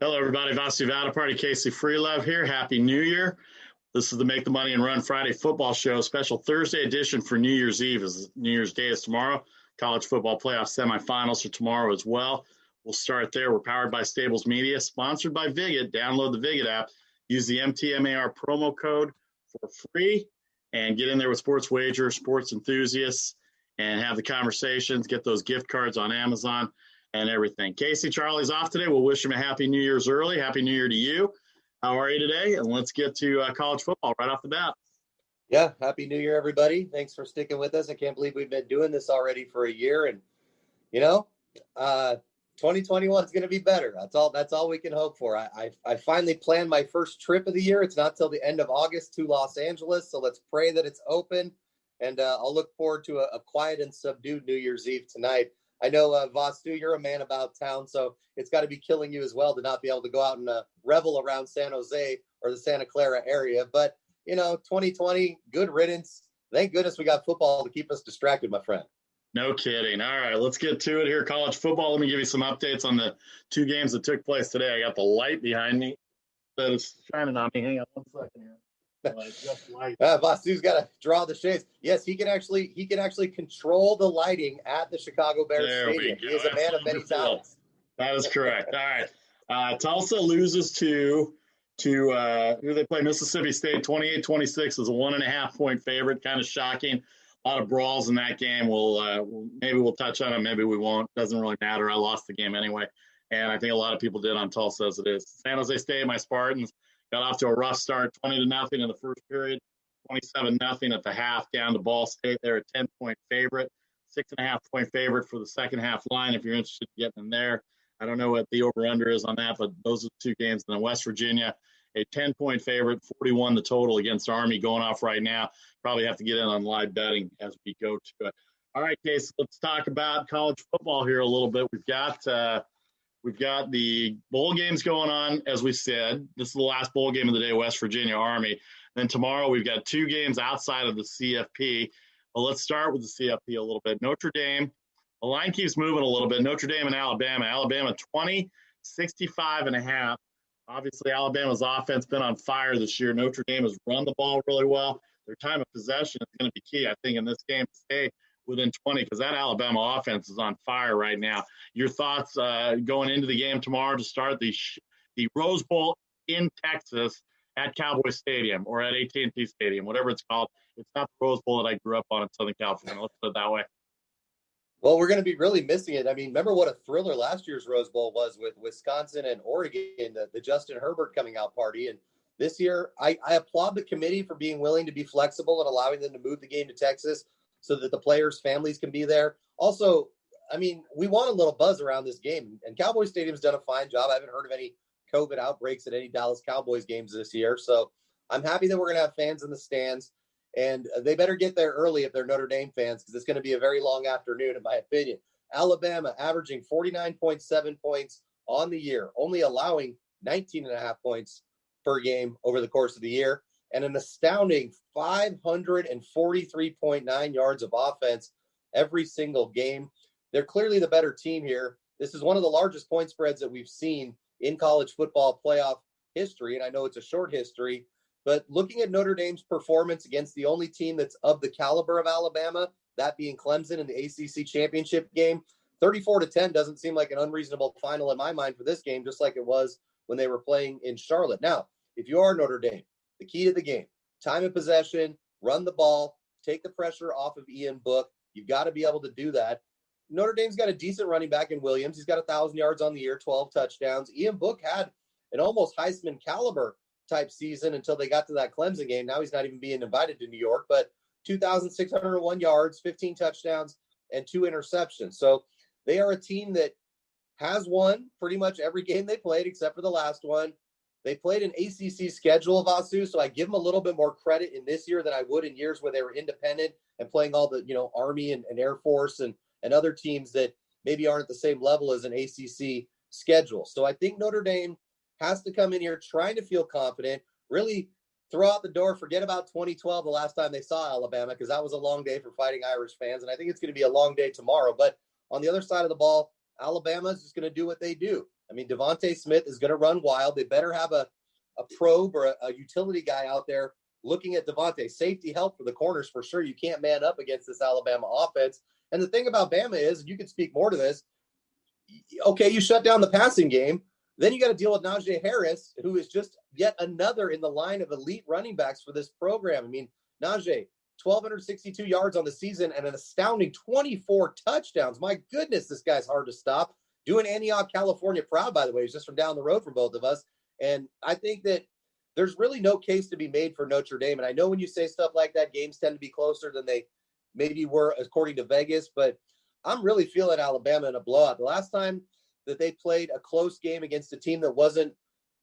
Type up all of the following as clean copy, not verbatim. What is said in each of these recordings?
Hello, everybody. Vasu Vada Party, Casey Freelove here. Happy New Year. This is the Make the Money and Run Friday football show, special Thursday edition for New Year's Eve. As New Year's Day is tomorrow. College football playoff semifinals are tomorrow as well. We'll start there. We're powered by Stables Media, sponsored by Viget. Download the Viget app. Use the MTMAR promo code for free and get in there with sports wagers, sports enthusiasts, and have the conversations. Get those gift cards on Amazon and everything. Casey, Charlie's off today. We'll wish him a happy New Year's early. Happy New Year to you. How are you today? And let's get to college football right off the bat. Yeah, happy New Year, everybody. Thanks for sticking with us. I can't believe we've been doing this already for a year. And, 2021 is going to be better. That's all we can hope for. I finally planned my first trip of the year. It's not till the end of August to Los Angeles. So let's pray that it's open. And I'll look forward to a quiet and subdued New Year's Eve tonight. I know, Vastu, you're a man about town, so it's got to be killing you as well to not be able to go out and revel around San Jose or the Santa Clara area. But, 2020, good riddance. Thank goodness we got football to keep us distracted, my friend. No kidding. All right, let's get to it here. College football. Let me give you some updates on the two games that took place today. I got the light behind me that is shining on me. Hang on one second here. Just light. Vastu's got to draw the shades. Yes, he can actually control the lighting at the Chicago Bears Stadium. He is a man of many talents. That is correct. All right. Tulsa loses to who they play, Mississippi State, 28-26 is a 1.5-point favorite. Kind of shocking. A lot of brawls in that game. Maybe we'll touch on it. Maybe we won't. Doesn't really matter. I lost the game anyway. And I think a lot of people did on Tulsa as it is. San Jose State, my Spartans, got off to a rough start, 20-0 in the first period, 27-0 at the half, down to Ball State. They're a 10-point favorite, 6.5-point favorite for the second half line if you're interested in getting in there. I don't know what the over-under is on that, but those are the two games. And then West Virginia, a 10-point favorite, 41 the total against Army going off right now. Probably have to get in on live betting as we go to it. All right, Case, let's talk about college football here a little bit. We've got the bowl games going on, as we said. This is the last bowl game of the day, West Virginia Army. Then tomorrow we've got two games outside of the CFP. Well, let's start with the CFP a little bit. Notre Dame, the line keeps moving a little bit. Notre Dame and Alabama. Alabama 20, 65.5. Obviously, Alabama's offense been on fire this year. Notre Dame has run the ball really well. Their time of possession is going to be key, I think, in this game to stay within 20 because that Alabama offense is on fire right now. Your thoughts going into the game tomorrow to start the Rose Bowl in Texas at Cowboy Stadium or at AT&T Stadium, whatever it's called. It's not the Rose Bowl that I grew up on in Southern California. Let's put it that way. Well, we're going to be really missing it. I mean, remember what a thriller last year's Rose Bowl was with Wisconsin and Oregon, the Justin Herbert coming out party. And this year, I applaud the committee for being willing to be flexible and allowing them to move the game to Texas so that the players' families can be there. Also, I mean, we want a little buzz around this game. And Cowboy Stadium's done a fine job. I haven't heard of any COVID outbreaks at any Dallas Cowboys games this year. So I'm happy that we're going to have fans in the stands. And they better get there early if they're Notre Dame fans because it's going to be a very long afternoon, in my opinion. Alabama averaging 49.7 points on the year, only allowing 19.5 points per game over the course of the year, and an astounding 543.9 yards of offense every single game. They're clearly the better team here. This is one of the largest point spreads that we've seen in college football playoff history, and I know it's a short history. But looking at Notre Dame's performance against the only team that's of the caliber of Alabama, that being Clemson in the ACC championship game, 34-10 doesn't seem like an unreasonable final in my mind for this game, just like it was when they were playing in Charlotte. Now, if you are Notre Dame, the key to the game, time of possession, run the ball, take the pressure off of Ian Book. You've got to be able to do that. Notre Dame's got a decent running back in Williams. He's got 1,000 yards on the year, 12 touchdowns. Ian Book had an almost Heisman caliber type season until they got to that Clemson game. Now he's not even being invited to New York, but 2,601 yards, 15 touchdowns, and 2 interceptions. So they are a team that has won pretty much every game they played except for the last one. They played an ACC schedule of Vasu, so I give them a little bit more credit in this year than I would in years where they were independent and playing all the, Army and Air Force and other teams that maybe aren't at the same level as an ACC schedule. So I think Notre Dame has to come in here trying to feel confident, really throw out the door, forget about 2012, the last time they saw Alabama, because that was a long day for Fighting Irish fans, and I think it's going to be a long day tomorrow. But on the other side of the ball, Alabama is just going to do what they do. I mean, Devontae Smith is going to run wild. They better have a probe or a utility guy out there looking at Devontae. Safety help for the corners for sure. You can't man up against this Alabama offense. And the thing about Bama is, and you can speak more to this, okay, you shut down the passing game. Then you got to deal with Najee Harris, who is just yet another in the line of elite running backs for this program. I mean, Najee, 1,262 yards on the season and an astounding 24 touchdowns. My goodness, this guy's hard to stop. Doing Antioch, California proud, by the way. He's just from down the road from both of us. And I think that there's really no case to be made for Notre Dame. And I know when you say stuff like that, games tend to be closer than they maybe were according to Vegas, but I'm really feeling Alabama in a blowout. The last time that they played a close game against a team that wasn't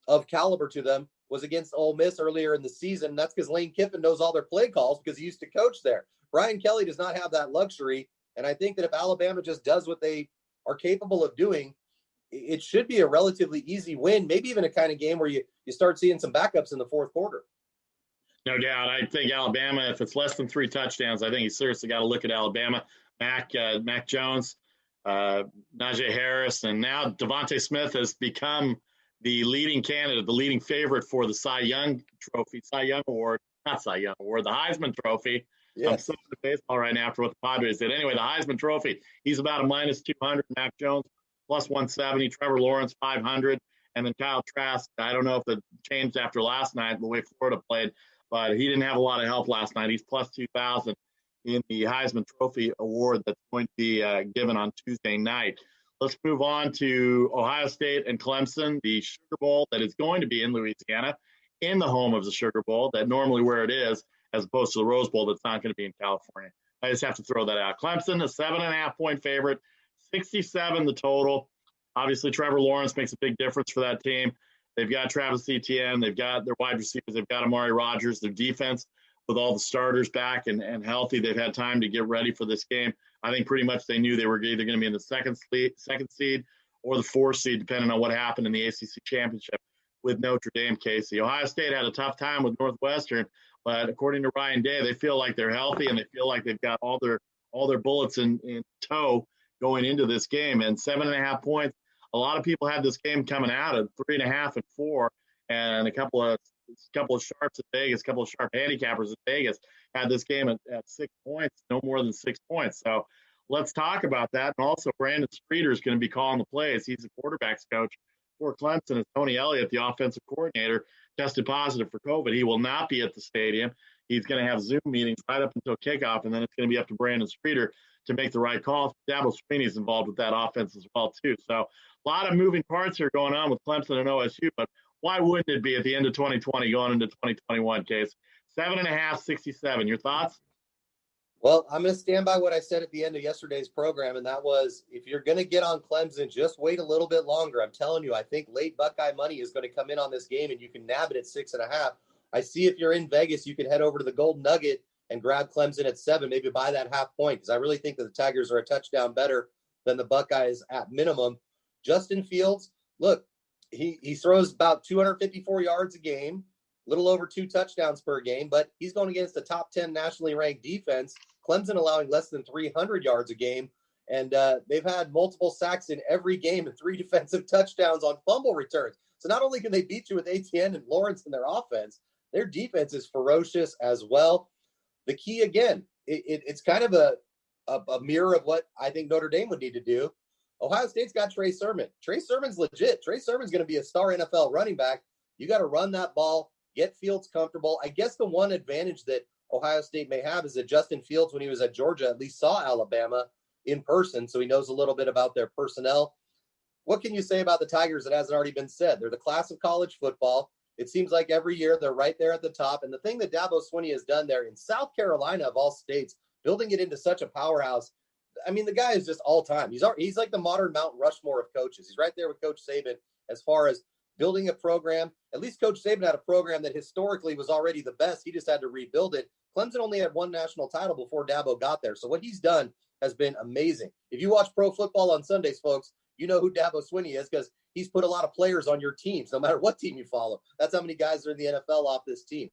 of caliber to them was against Ole Miss earlier in the season. That's because Lane Kiffin knows all their play calls because he used to coach there. Brian Kelly does not have that luxury. And I think that if Alabama just does what they are capable of doing, it should be a relatively easy win, maybe even a kind of game where you start seeing some backups in the fourth quarter. No doubt. I think Alabama, if it's less than 3 touchdowns, I think you seriously got to look at Alabama. Mac Jones, Najee Harris, and now Devontae Smith has become the leading candidate, the leading favorite for the Cy Young Award, the Heisman Trophy. Yes. I'm so into baseball right now after what the Padres did. Anyway, the Heisman Trophy, he's about a minus 200. Mac Jones, plus 170. Trevor Lawrence, 500. And then Kyle Trask, I don't know if it changed after last night, the way Florida played, but he didn't have a lot of help last night. He's plus 2,000 in the Heisman Trophy Award that's going to be given on Tuesday night. Let's move on to Ohio State and Clemson, the Sugar Bowl that is going to be in Louisiana, in the home of the Sugar Bowl, that normally where it is, as opposed to the Rose Bowl that's not going to be in California. I just have to throw that out. Clemson, a 7.5-point favorite, 67 the total. Obviously, Trevor Lawrence makes a big difference for that team. They've got Travis Etienne. They've got their wide receivers. They've got Amari Rodgers. Their defense, with all the starters back and healthy, they've had time to get ready for this game. I think pretty much they knew they were either going to be in the second seed or the 4th seed, depending on what happened in the ACC Championship with Notre Dame. Casey, Ohio State had a tough time with Northwestern, but according to Ryan Day, they feel like they're healthy and they feel like they've got all their bullets in tow going into this game. And 7.5 points. A lot of people had this game coming out at 3.5 and 4, and a couple of sharps at Vegas, a couple of sharp handicappers at Vegas had this game at 6 points, no more than 6 points. So let's talk about that. And also, Brandon Streeter is going to be calling the plays. He's the quarterback's coach for Clemson. And Tony Elliott, the offensive coordinator, tested positive for COVID. He will not be at the stadium. He's going to have Zoom meetings right up until kickoff, and then it's going to be up to Brandon Streeter to make the right calls. Dabo Swinney is involved with that offense as well, too. So a lot of moving parts here going on with Clemson and OSU, but why wouldn't it be at the end of 2020 going into 2021, Case? 7.5, 67. Your thoughts? Well, I'm going to stand by what I said at the end of yesterday's program, and that was if you're going to get on Clemson, just wait a little bit longer. I'm telling you, I think late Buckeye money is going to come in on this game, and you can nab it at 6.5. I see if you're in Vegas, you can head over to the Golden Nugget and grab Clemson at 7, maybe buy that half point, because I really think that the Tigers are a touchdown better than the Buckeyes at minimum. Justin Fields, look, he throws about 254 yards a game, a little over 2 touchdowns per game, but he's going against a top 10 nationally ranked defense. Clemson allowing less than 300 yards a game, and they've had multiple sacks in every game and 3 defensive touchdowns on fumble returns. So not only can they beat you with Etienne and Lawrence in their offense, their defense is ferocious as well. The key, again, it's kind of a mirror of what I think Notre Dame would need to do. Ohio State's got Trey Sermon. Trey Sermon's legit. Trey Sermon's going to be a star NFL running back. You got to run that ball, get Fields comfortable. I guess the one advantage that Ohio State may have is that Justin Fields, when he was at Georgia, at least saw Alabama in person, so he knows a little bit about their personnel. What can you say about the Tigers that hasn't already been said? They're the class of college football. It seems like every year they're right there at the top. And the thing that Dabo Swinney has done there in South Carolina, of all states, building it into such a powerhouse, I mean, the guy is just all time. He's like the modern Mount Rushmore of coaches. He's right there with Coach Saban as far as building a program. At least Coach Saban had a program that historically was already the best. He just had to rebuild it. Clemson only had 1 national title before Dabo got there. So what he's done has been amazing. If you watch pro football on Sundays, folks, you know who Dabo Swinney is because he's put a lot of players on your teams, no matter what team you follow. That's how many guys are in the NFL off this team.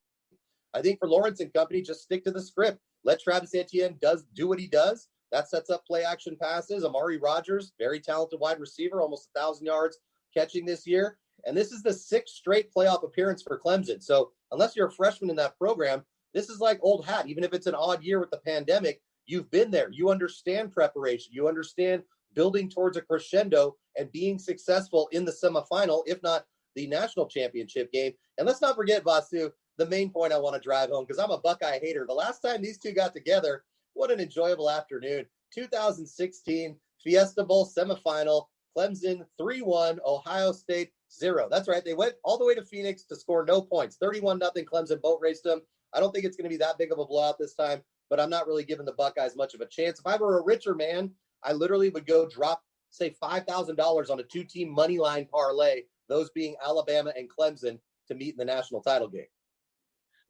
I think for Lawrence and company, just stick to the script. Let Travis Etienne do what he does. That sets up play action passes. Amari Rodgers, very talented wide receiver, almost 1,000 yards catching this year. And this is the 6th straight playoff appearance for Clemson. So unless you're a freshman in that program, this is like old hat. Even if it's an odd year with the pandemic, you've been there. You understand preparation. You understand building towards a crescendo and being successful in the semifinal, if not the national championship game. And let's not forget, Vasu, the main point I want to drive home, because I'm a Buckeye hater. The last time these two got together, what an enjoyable afternoon. 2016 Fiesta Bowl semifinal, Clemson 3-1, Ohio State 0. That's right. They went all the way to Phoenix to score no points. 31-0 Clemson boat raced them. I don't think it's going to be that big of a blowout this time, but I'm not really giving the Buckeyes much of a chance. If I were a richer man, I literally would go drop, say, $5,000 on a 2-team money line parlay, those being Alabama and Clemson, to meet in the national title game.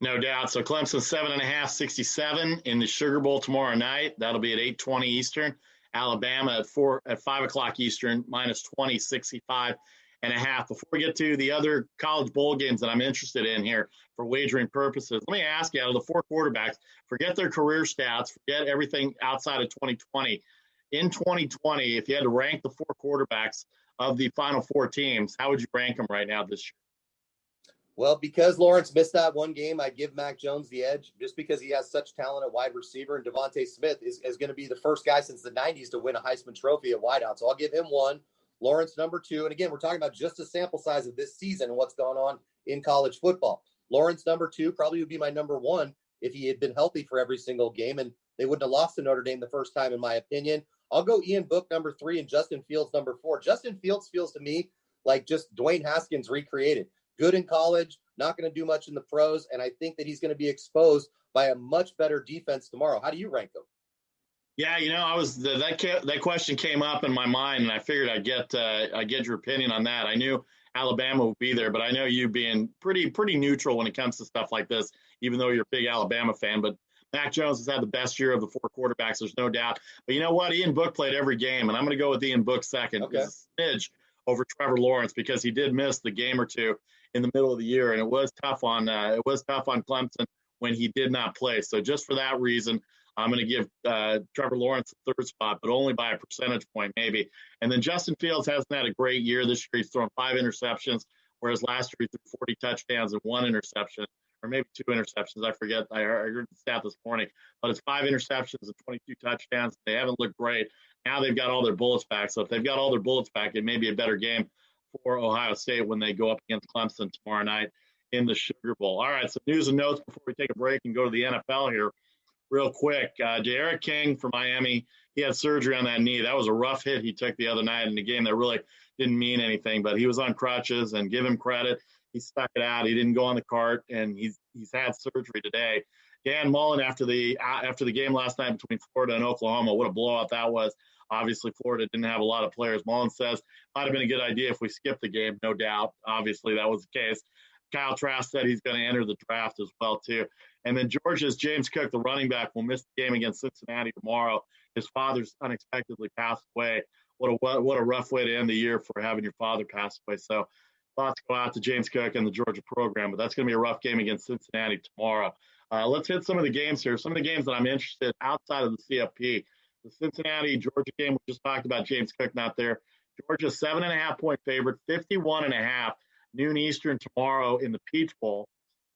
No doubt. So Clemson 7.5, 67 in the Sugar Bowl tomorrow night. That'll be at 8:20 Eastern. Alabama at 5 o'clock Eastern, minus 20, 65.5. Before we get to the other college bowl games that I'm interested in here for wagering purposes, let me ask you, out of the 4 quarterbacks, forget their career stats, forget everything outside of 2020. In 2020, if you had to rank the 4 quarterbacks of the final 4 teams, how would you rank them right now this year? Well, because Lawrence missed that one game, I give Mac Jones the edge, just because he has such talent at wide receiver, and Devontae Smith is going to be the first guy since the 90s to win a Heisman Trophy at wideout. So I'll give him 1. Lawrence number 2. And again, we're talking about just a sample size of this season and what's going on in college football. Lawrence number 2 probably would be my number 1 if he had been healthy for every single game, and they wouldn't have lost to Notre Dame the first time, in my opinion. I'll go Ian Book number 3 and Justin Fields number 4. Justin Fields feels to me like just Dwayne Haskins recreated. Good in college, not going to do much in the pros, and I think that he's going to be exposed by a much better defense tomorrow. How do you rank them? Yeah, I was that question came up in my mind, and I figured I'd get your opinion on that. I knew Alabama would be there, but I know you being pretty neutral when it comes to stuff like this, even though you're a big Alabama fan. But Mac Jones has had the best year of the 4 quarterbacks, there's no doubt. But you know what? Ian Book played every game, and I'm going to go with Ian Book second. Okay. It's a smidge over Trevor Lawrence because he did miss the game or two in the middle of the year, and it was tough on Clemson when he did not play. So just for that reason, I'm going to give Trevor Lawrence the 3rd spot, but only by a percentage point maybe. And then Justin Fields hasn't had a great year this year. He's thrown 5 interceptions, whereas last year he threw 40 touchdowns and 1 interception, or maybe 2 interceptions. I forget. I heard the stat this morning, but it's 5 interceptions and 22 touchdowns. They haven't looked great. Now they've got all their bullets back. So if they've got all their bullets back, it may be a better game for Ohio State when they go up against Clemson tomorrow night in the Sugar Bowl. All right, so news and notes before we take a break and go to the NFL here real quick. D'Eriq King for Miami, he had surgery on that knee. That was a rough hit he took the other night in a game that really didn't mean anything, but he was on crutches, and give him credit. He stuck it out. He didn't go on the cart, and he's had surgery today. Dan Mullen, after the game last night between Florida and Oklahoma, what a blowout that was. Obviously, Florida didn't have a lot of players. Mullen says, might have been a good idea if we skipped the game, no doubt. Obviously, that was the case. Kyle Trask said he's going to enter the draft as well, too. And then Georgia's James Cook, the running back, will miss the game against Cincinnati tomorrow. His father's unexpectedly passed away. What a rough way to end the year for having your father pass away. So thoughts go out to James Cook and the Georgia program, but that's going to be a rough game against Cincinnati tomorrow. Let's hit some of the games here. Some of the games that I'm interested in outside of the CFP. The Cincinnati-Georgia game, we just talked about James Cook not there. Georgia 7.5-point favorite, 51.5, noon Eastern tomorrow in the Peach Bowl.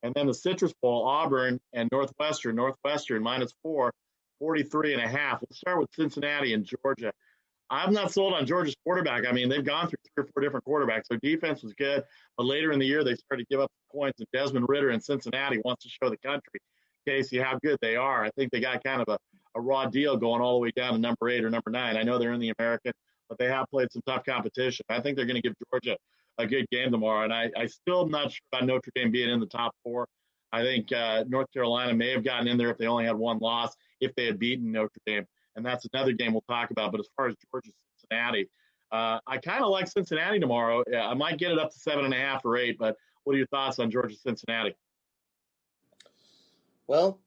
And then the Citrus Bowl, Auburn and Northwestern. Northwestern -4, 43.5. Let's start with Cincinnati and Georgia. I'm not sold on Georgia's quarterback. I mean, they've gone through 3 or 4 different quarterbacks. Their defense was good, but later in the year they started to give up points. And Desmond Ridder in Cincinnati wants to show the country, Casey, how good they are. I think they got kind of a raw deal going all the way down to number 8 or number 9. I know they're in the American, but they have played some tough competition. I think they're going to give Georgia a good game tomorrow. And I still am not sure about Notre Dame being in the top 4. I think North Carolina may have gotten in there if they only had 1 loss, if they had beaten Notre Dame. And that's another game we'll talk about. But as far as Georgia, Cincinnati, I kind of like Cincinnati tomorrow. Yeah, I might get it up to 7.5 or 8, but what are your thoughts on Georgia, Cincinnati? Well,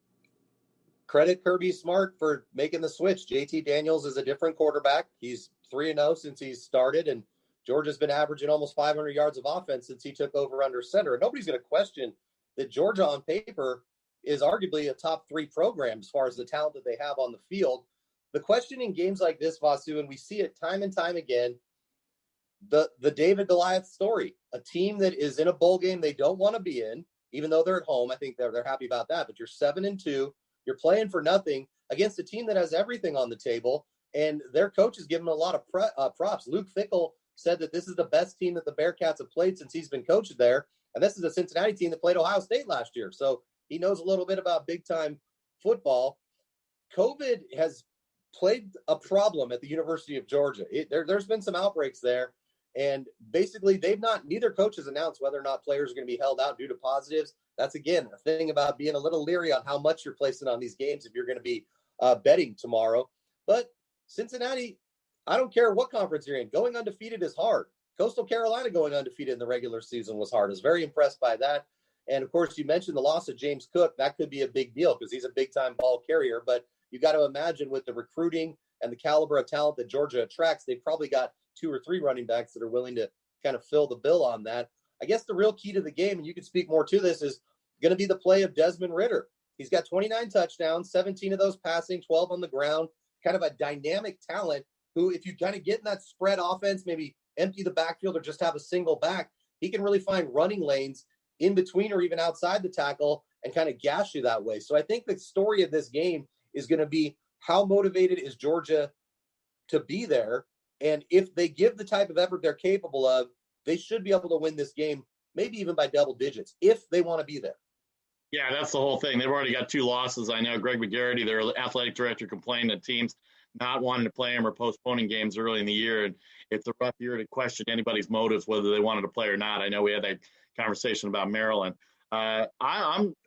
credit Kirby Smart for making the switch. JT Daniels is a different quarterback. He's 3-0 since he's started, and Georgia's been averaging almost 500 yards of offense since he took over under center. And nobody's going to question that Georgia on paper is arguably a top 3 program as far as the talent that they have on the field. The question in games like this, Vasu, and we see it time and time again, the David Goliath story, a team that is in a bowl game they don't want to be in, even though they're at home. I think they're happy about that, but you're 7-2. You're playing for nothing against a team that has everything on the table, and their coach is giving a lot of props. Luke Fickell said that this is the best team that the Bearcats have played since he's been coached there, and this is a Cincinnati team that played Ohio State last year, so he knows a little bit about big-time football. COVID has played a problem at the University of Georgia. There's been some outbreaks there, and basically neither coach has announced whether or not players are going to be held out due to positives. That's, again, a thing about being a little leery on how much you're placing on these games if you're going to be betting tomorrow. But Cincinnati, I don't care what conference you're in, going undefeated is hard. Coastal Carolina going undefeated in the regular season was hard. I was very impressed by that. And, of course, you mentioned the loss of James Cook. That could be a big deal because he's a big-time ball carrier. But you got to imagine with the recruiting and the caliber of talent that Georgia attracts, they've probably got 2 or 3 running backs that are willing to kind of fill the bill on that. I guess the real key to the game, and you can speak more to this, is going to be the play of Desmond Ridder. He's got 29 touchdowns, 17 of those passing, 12 on the ground, kind of a dynamic talent who, if you kind of get in that spread offense, maybe empty the backfield or just have a single back, he can really find running lanes in between or even outside the tackle and kind of gash you that way. So I think the story of this game is going to be how motivated is Georgia to be there. And if they give the type of effort they're capable of, they should be able to win this game, maybe even by double digits, if they want to be there. Yeah, that's the whole thing. They've already got 2 losses. I know Greg McGarity, their athletic director, complained that teams not wanting to play him or postponing games early in the year. And it's a rough year to question anybody's motives, whether they wanted to play or not. I know we had that conversation about Maryland. I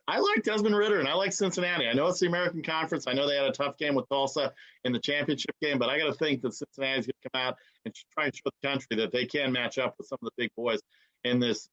like Desmond Ridder, and I like Cincinnati. I know it's the American Conference. I know they had a tough game with Tulsa in the championship game, but I got to think that Cincinnati's going to come out and try and show the country that they can match up with some of the big boys in this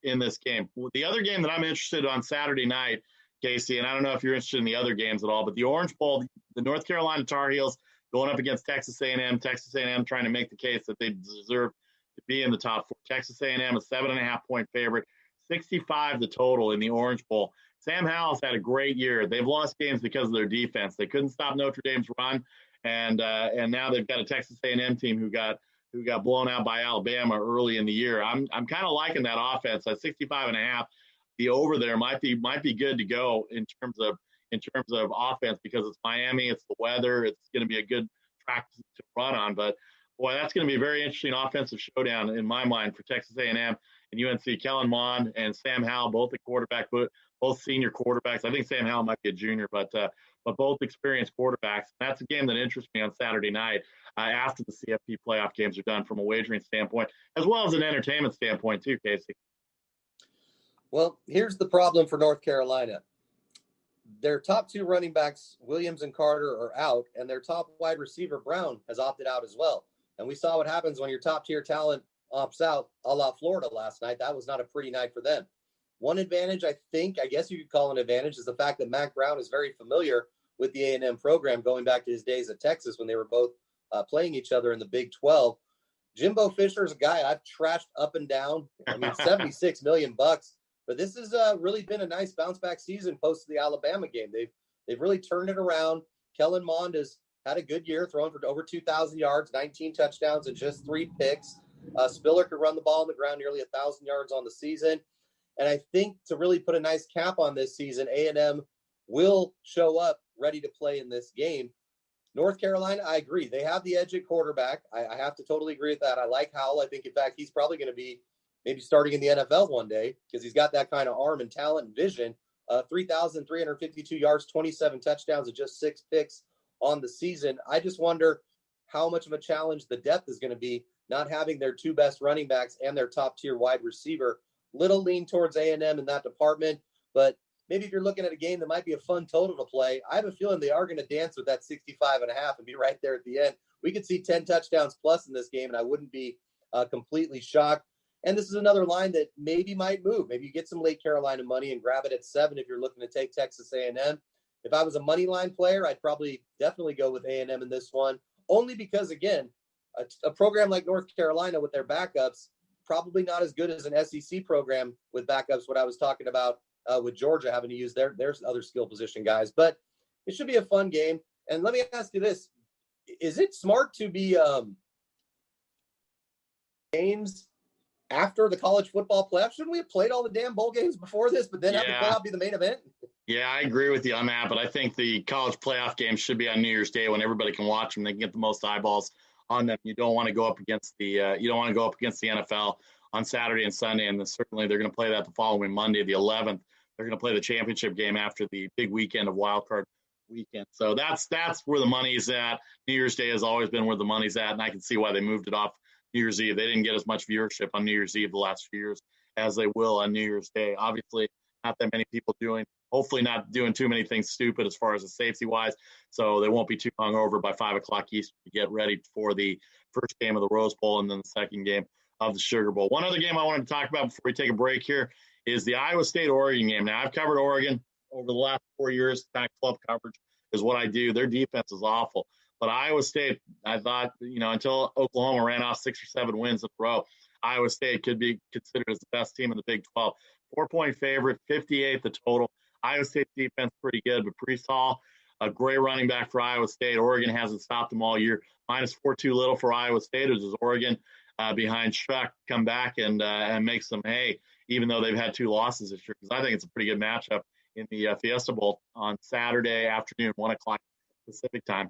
game. The other game that I'm interested in on Saturday night, Casey, and I don't know if you're interested in the other games at all, but the Orange Bowl, the North Carolina Tar Heels going up against Texas A&M. Texas A&M trying to make the case that they deserve to be in the top 4. Texas A&M a 7.5-point favorite, 65 the total in the Orange Bowl. Sam Howell's had a great year. They've lost games because of their defense. They couldn't stop Notre Dame's run, and now they've got a Texas A&M team who got blown out by Alabama early in the year. I'm kind of liking that offense. At 65.5, the over there might be good to go in terms of offense because it's Miami, it's the weather, it's going to be a good track to run on. But boy, that's going to be a very interesting offensive showdown in my mind for Texas A&M and UNC. Kellen Mond and Sam Howell, both the quarterback, both senior quarterbacks. I think Sam Howell might be a junior, but both experienced quarterbacks. That's a game that interests me on Saturday night after the CFP playoff games are done from a wagering standpoint, as well as an entertainment standpoint too, Casey. Well, here's the problem for North Carolina. Their top 2 running backs, Williams and Carter, are out, and their top wide receiver, Brown, has opted out as well. And we saw what happens when your top-tier talent opts out, a la Florida last night. That was not a pretty night for them. One advantage, I guess you could call an advantage, is the fact that Mac Brown is very familiar with the A&M program going back to his days at Texas when they were both playing each other in the Big 12. Jimbo Fisher is a guy I've trashed up and down. I mean, $76 million. But this has really been a nice bounce-back season post the Alabama game. They've really turned it around. Kellen Mond has had a good year, throwing for over 2,000 yards, 19 touchdowns, and just 3 picks. Spiller could run the ball on the ground nearly 1,000 yards on the season. And I think to really put a nice cap on this season, A&M will show up ready to play in this game. North Carolina, I agree. They have the edge at quarterback. I have to totally agree with that. I like Howell. I think, in fact, he's probably going to be maybe starting in the NFL one day because he's got that kind of arm and talent and vision. 3,352 yards, 27 touchdowns, and just 6 picks on the season. I just wonder how much of a challenge the depth is going to be, not having their 2 best running backs and their top-tier wide receiver. Little lean towards A&M in that department, but maybe if you're looking at a game that might be a fun total to play, I have a feeling they are going to dance with that 65.5 and be right there at the end. We could see 10 touchdowns plus in this game, and I wouldn't be completely shocked. And this is another line that maybe might move. Maybe you get some late Carolina money and grab it at 7 if you're looking to take Texas A&M. If I was a money line player, I'd probably definitely go with A&M in this one, only because, again, a program like North Carolina with their backups, probably not as good as an SEC program with backups, what I was talking about with Georgia having to use their other skill position guys. But it should be a fun game. And let me ask you this. Is it smart to be games after the college football playoff? Shouldn't we have played all the damn bowl games before this, but then have the playoff be the main event? Yeah, I agree with you on that, but I think the college playoff games should be on New Year's Day when everybody can watch them. They can get the most eyeballs on them. You don't want to go up against the NFL on Saturday and Sunday, and then certainly they're going to play that the following Monday, the 11th. They're going to play the championship game after the big weekend of wild card weekend. So that's where the money's at. New Year's Day has always been where the money's at, and I can see why they moved it off New Year's Eve. They didn't get as much viewership on New Year's Eve the last few years as they will on New Year's Day. Obviously, not that many people hopefully not doing too many things stupid as far as the safety wise. So they won't be too hungover by 5 o'clock Eastern to get ready for the first game of the Rose Bowl and then the second game of the Sugar Bowl. One other game I wanted to talk about before we take a break here is the Iowa State-Oregon game. Now, I've covered Oregon over the last 4 years. Pac-12 coverage is what I do. Their defense is awful. But Iowa State, I thought, until Oklahoma ran off 6 or 7 wins in a row, Iowa State could be considered as the best team in the Big 12. 4-point favorite, 58 the total. Iowa State's defense pretty good, but Breece Hall, a great running back for Iowa State. Oregon hasn't stopped them all year. Minus 4 too little for Iowa State, as is Oregon behind Shrek come back and make some hay, even though they've had 2 losses this year. Because I think it's a pretty good matchup in the Fiesta Bowl on Saturday afternoon, 1 o'clock Pacific time.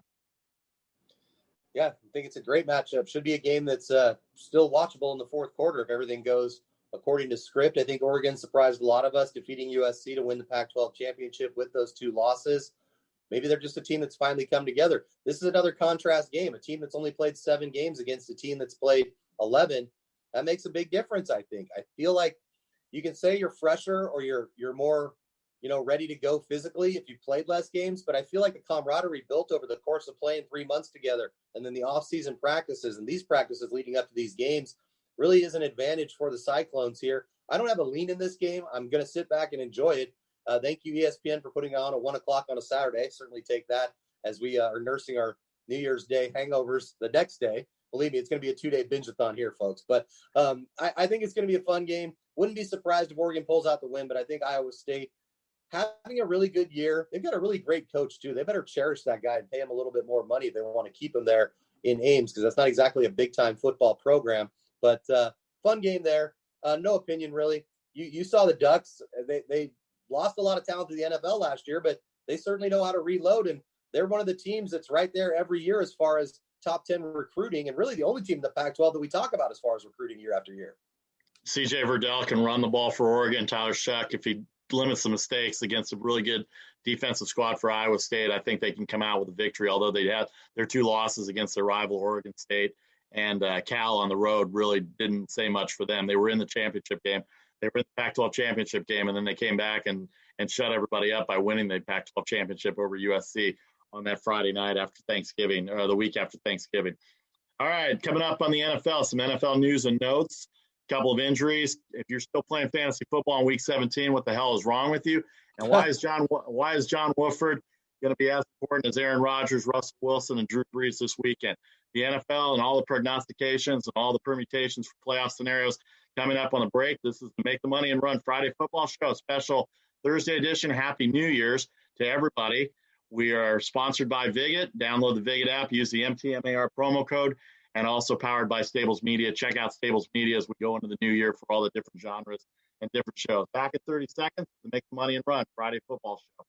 Yeah, I think it's a great matchup. Should be a game that's still watchable in the fourth quarter if everything goes according to script. I think Oregon surprised a lot of us, defeating USC to win the Pac-12 championship with those 2 losses. Maybe they're just a team that's finally come together. This is another contrast game, a team that's only played 7 games against a team that's played 11. That makes a big difference, I think. I feel like you can say you're fresher or you're more, ready to go physically if you played less games, but I feel like the camaraderie built over the course of playing 3 months together and then the off-season practices and these practices leading up to these games really is an advantage for the Cyclones here. I don't have a lean in this game. I'm going to sit back and enjoy it. Thank you, ESPN, for putting on at 1 o'clock on a Saturday. Certainly take that as we are nursing our New Year's Day hangovers the next day. Believe me, it's going to be a 2-day binge-a-thon here, folks. But I think it's going to be a fun game. Wouldn't be surprised if Oregon pulls out the win, but I think Iowa State having a really good year. They've got a really great coach, too. They better cherish that guy and pay him a little bit more money if they want to keep him there in Ames, because that's not exactly a big-time football program. But fun game there. No opinion, really. You saw the Ducks. They lost a lot of talent to the NFL last year, but they certainly know how to reload, and they're one of the teams that's right there every year as far as top 10 recruiting, and really the only team in the Pac-12 that we talk about as far as recruiting year after year. CJ Verdell can run the ball for Oregon. Tyler Shuck, if he limits the mistakes against a really good defensive squad for Iowa State, I think they can come out with a victory, although they had their 2 losses against their rival Oregon State. And Cal on the road really didn't say much for them. They were in the championship game. They were in the Pac-12 championship game, and then they came back and shut everybody up by winning the Pac-12 championship over USC on that Friday night after Thanksgiving, or the week after Thanksgiving. All right, coming up on the NFL, some NFL news and notes, a couple of injuries. If you're still playing fantasy football in Week 17, what the hell is wrong with you? And why is John Wolford going to be as important as Aaron Rodgers, Russell Wilson, and Drew Brees this weekend? The NFL and all the prognostications and all the permutations for playoff scenarios coming up on the break. This is the Make the Money and Run Friday Football Show, special Thursday edition. Happy New Year's to everybody. We are sponsored by Viget. Download the Viget app, use the MTMAR promo code, and also powered by Stables Media. Check out Stables Media as we go into the new year for all the different genres and different shows. Back in 30 seconds to Make the Money and Run Friday Football Show.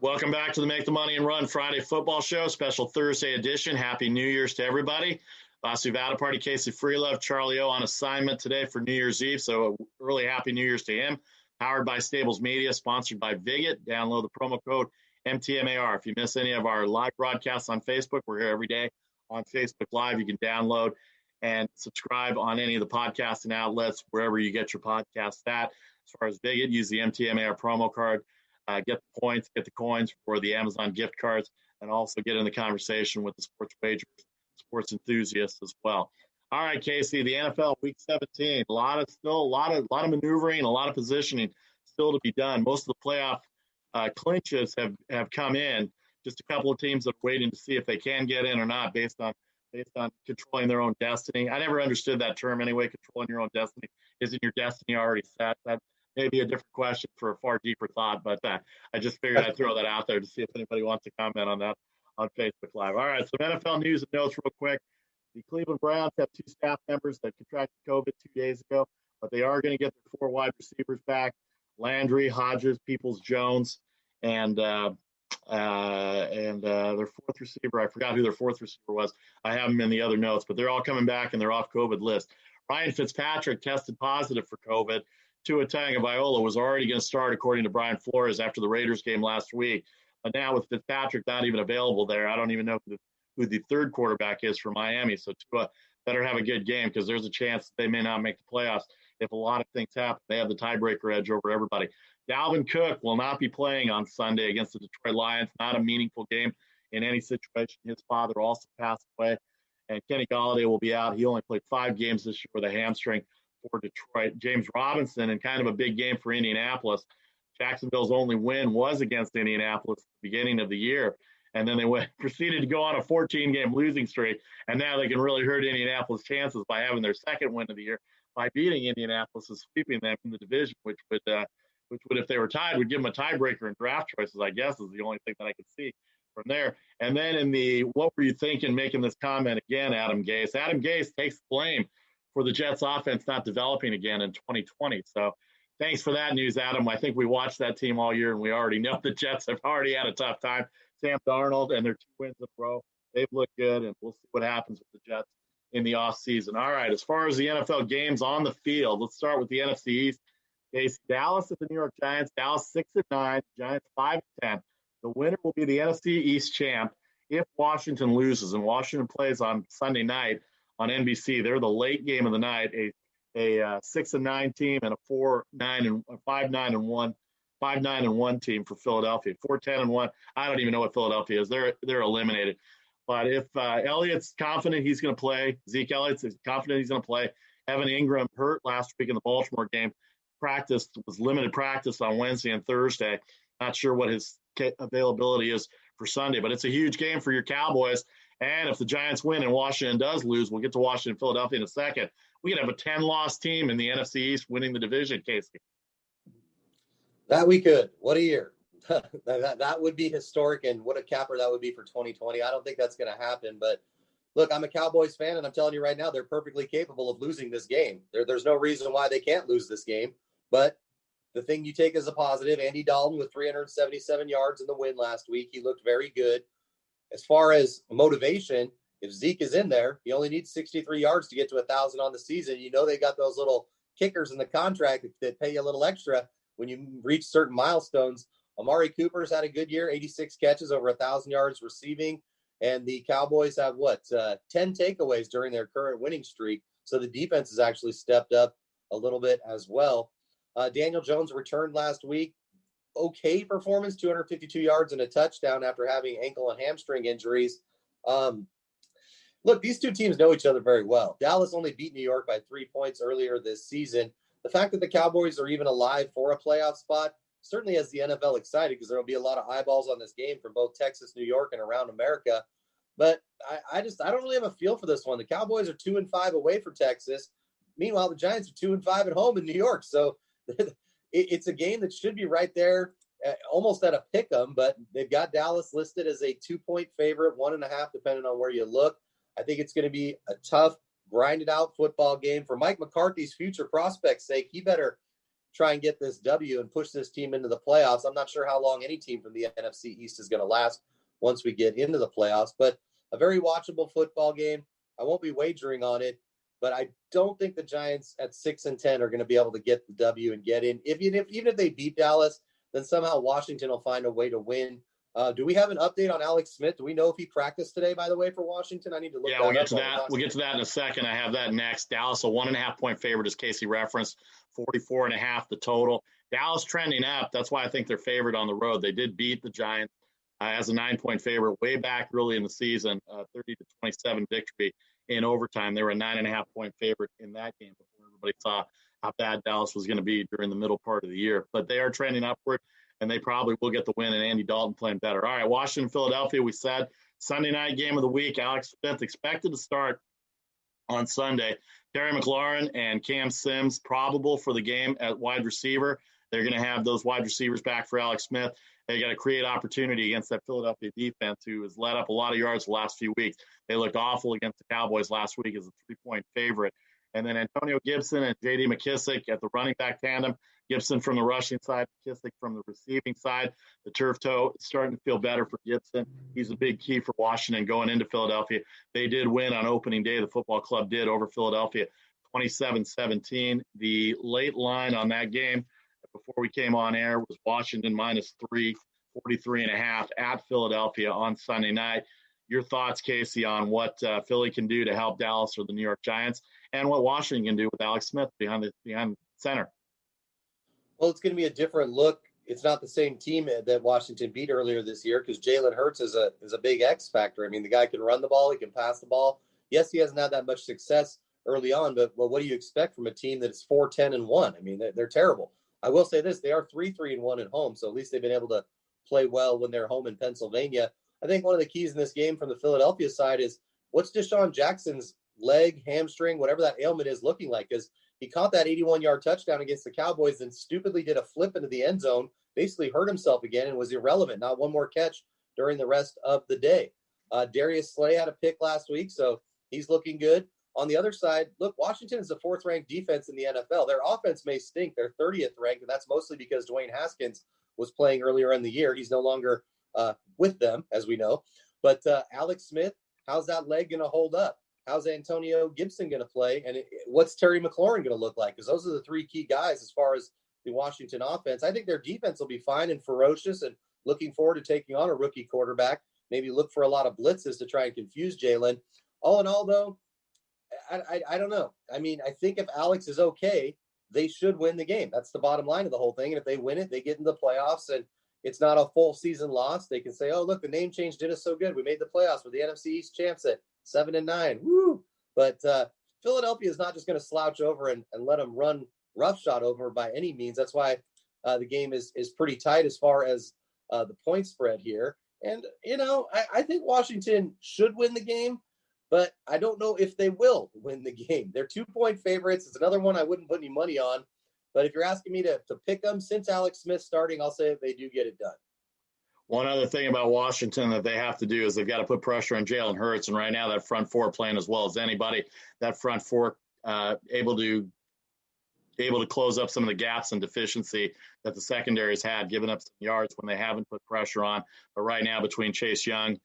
Welcome back to the Make the Money and Run Friday Football Show, special Thursday edition. Happy New Year's to everybody. Vasu Vada Party, Casey Freelove, Charlie O on assignment today for New Year's Eve, so early Happy New Year's to him. Powered by Stables Media, sponsored by Viget. Download the promo code MTMAR. If you miss any of our live broadcasts on Facebook, we're here every day on Facebook Live. You can download and subscribe on any of the podcasting outlets, wherever you get your podcasts at. As far as Viget, use the MTMAR promo card. Get the coins for the Amazon gift cards, and also get in the conversation with the sports wagers, sports enthusiasts as well. All right, Casey, the NFL Week 17, a lot of maneuvering, a lot of positioning still to be done. Most of the playoff clinches have come in. Just a couple of teams that are waiting to see if they can get in or not, based on controlling their own destiny. I never understood that term anyway. Controlling your own destiny. Isn't your destiny already set? That may be a different question for a far deeper thought, but I just figured I'd throw that out there to see if anybody wants to comment on that on Facebook Live. All right, some NFL news and notes real quick. The Cleveland Browns have 2 staff members that contracted COVID 2 days ago, but they are going to get their 4 wide receivers back: Landry, Hodges, Peoples-Jones, and their 4th receiver. I forgot who their 4th receiver was. I have them in the other notes, but they're all coming back and they're off COVID list. Ryan Fitzpatrick tested positive for COVID. Tua Tagovailoa was already going to start, according to Brian Flores, after the Raiders game last week. But now with Fitzpatrick not even available there, I don't even know who the 3rd quarterback is for Miami. So Tua better have a good game, because there's a chance they may not make the playoffs if a lot of things happen. They have the tiebreaker edge over everybody. Dalvin Cook will not be playing on Sunday against the Detroit Lions. Not a meaningful game in any situation. His father also passed away. And Kenny Golladay will be out. He only played 5 games this year with a hamstring for Detroit. James Robinson, in kind of a big game for Indianapolis. Jacksonville's only win was against Indianapolis at the beginning of the year. And then they proceeded to go on a 14-game losing streak. And now they can really hurt Indianapolis' chances by having their 2nd win of the year by beating Indianapolis and sweeping them in the division, which would, if they were tied, would give them a tiebreaker in draft choices, I guess, is the only thing that I could see from there. And then in the what were you thinking making this comment again, Adam Gase? Adam Gase takes blame for the Jets offense not developing again in 2020. So thanks for that news, Adam. I think we watched that team all year, and we already know the Jets have already had a tough time. Sam Darnold and their 2 wins in a row, they've looked good, and we'll see what happens with the Jets in the offseason. All right, as far as the NFL games on the field, let's start with the NFC East. Case Dallas at the New York Giants. Dallas 6-9, Giants 5-10. The winner will be the NFC East champ if Washington loses, and Washington plays on Sunday night on NBC. They're the late game of the night. A 6-9 team and a 5-9-1 team for Philadelphia. 4-10-1. I don't even know what Philadelphia is. They're eliminated. But if Elliott's confident he's going to play, Zeke Elliott's confident he's going to play. Evan Ingram hurt last week in the Baltimore game. Was limited practice on Wednesday and Thursday. Not sure what his availability is for Sunday, but it's a huge game for your Cowboys. And if the Giants win and Washington does lose, we'll get to Washington and Philadelphia in a second. We could have a 10-loss team in the NFC East winning the division, Casey. That we could. What a year. that would be historic, and what a capper that would be for 2020. I don't think that's going to happen, but look, I'm a Cowboys fan, and I'm telling you right now, they're perfectly capable of losing this game. There's no reason why they can't lose this game, but the thing you take as a positive, Andy Dalton with 377 yards in the win last week. He looked very good. As far as motivation, if Zeke is in there, he only needs 63 yards to get to 1,000 on the season. You know they got those little kickers in the contract that pay you a little extra when you reach certain milestones. Amari Cooper's had a good year, 86 catches, over 1,000 yards receiving. And the Cowboys have, 10 takeaways during their current winning streak. So the defense has actually stepped up a little bit as well. Daniel Jones returned last week. Okay performance, 252 yards and a touchdown after having ankle and hamstring injuries. Look, these two teams know each other very well. Dallas only beat New York by 3 points earlier this season. The fact that the Cowboys are even alive for a playoff spot certainly has the NFL excited, because there will be a lot of eyeballs on this game from both Texas, New York, and around America. But I don't really have a feel for this one. The Cowboys are 2-5 away from Texas. Meanwhile, the Giants are 2-5 at home in New York. So it's a game that should be right there, almost at a pick 'em, but they've got Dallas listed as a 2-point favorite, 1.5, depending on where you look. I think it's going to be a tough, grinded out football game. For Mike McCarthy's future prospects' sake, he better try and get this W and push this team into the playoffs. I'm not sure how long any team from the NFC East is going to last once we get into the playoffs, but a very watchable football game. I won't be wagering on it, but I don't think the Giants at 6-10 are going to be able to get the W and get in. Even if they beat Dallas, then somehow Washington will find a way to win. Do we have an update on Alex Smith? Do we know if he practiced today, by the way, for Washington? I need to look. Yeah, we'll get to that. We'll get to that in a second. I have that next. Dallas, a 1.5-point favorite, as Casey referenced, 44.5 the total. Dallas trending up. That's why I think they're favored on the road. They did beat the Giants as a 9-point favorite way back early in the season, 30-27 victory in overtime. They were a 9.5-point favorite in that game before everybody saw how bad Dallas was going to be during the middle part of the year. But they are trending upward, and they probably will get the win, and Andy Dalton playing better. All right, Washington, Philadelphia, we said Sunday night game of the week. Alex Smith expected to start on Sunday. Terry McLaurin and Cam Sims probable for the game at wide receiver. They're going to have those wide receivers back for Alex Smith. They got to create opportunity against that Philadelphia defense, who has let up a lot of yards the last few weeks. They looked awful against the Cowboys last week as a 3-point favorite. And then Antonio Gibson and J.D. McKissick at the running back tandem. Gibson from the rushing side, McKissick from the receiving side. The turf toe is starting to feel better for Gibson. He's a big key for Washington going into Philadelphia. They did win on opening day. The football club did over Philadelphia 27-17. The late line on that game before we came on air was Washington -3, 43.5 at Philadelphia on Sunday night. Your thoughts, Casey, on what Philly can do to help Dallas or the New York Giants, and what Washington can do with Alex Smith behind center? Well, it's going to be a different look. It's not the same team that Washington beat earlier this year because Jalen Hurts is a big X factor. I mean, the guy can run the ball, he can pass the ball. Yes, he hasn't had that much success early on, but what do you expect from a team that is 4-10-1? I mean, they're terrible. I will say this: they are 3-3-1 at home, so at least they've been able to play well when they're home in Pennsylvania. I think one of the keys in this game from the Philadelphia side is what's Deshaun Jackson's leg, hamstring, whatever that ailment is looking like, because he caught that 81-yard touchdown against the Cowboys and stupidly did a flip into the end zone, basically hurt himself again and was irrelevant. Not one more catch during the rest of the day. Darius Slay had a pick last week, so he's looking good. On the other side, look, Washington is the 4th-ranked defense in the NFL. Their offense may stink. They're 30th ranked, and that's mostly because Dwayne Haskins was playing earlier in the year. He's no longer with them, as we know. But Alex Smith, how's that leg going to hold up? How's Antonio Gibson going to play? And what's Terry McLaurin going to look like? Because those are the 3 key guys as far as the Washington offense. I think their defense will be fine and ferocious, and looking forward to taking on a rookie quarterback. Maybe look for a lot of blitzes to try and confuse Jalen. All in all, though, I don't know. I mean, I think if Alex is okay, they should win the game. That's the bottom line of the whole thing. And if they win it, they get into the playoffs, and it's not a full season loss. They can say, oh, look, the name change did us so good. We made the playoffs with the NFC East champs at 7-9. Woo! But Philadelphia is not just going to slouch over and let them run roughshod over by any means. That's why the game is pretty tight as far as the point spread here. And, I think Washington should win the game, but I don't know if they will win the game. They're 2-point favorites. It's another one I wouldn't put any money on. But if you're asking me to pick them since Alex Smith's starting, I'll say they do get it done. One other thing about Washington that they have to do is they've got to put pressure on Jalen Hurts. And right now that front four playing as well as anybody. That front four able to close up some of the gaps and deficiency that the secondary has had, giving up some yards when they haven't put pressure on. But right now between Chase Young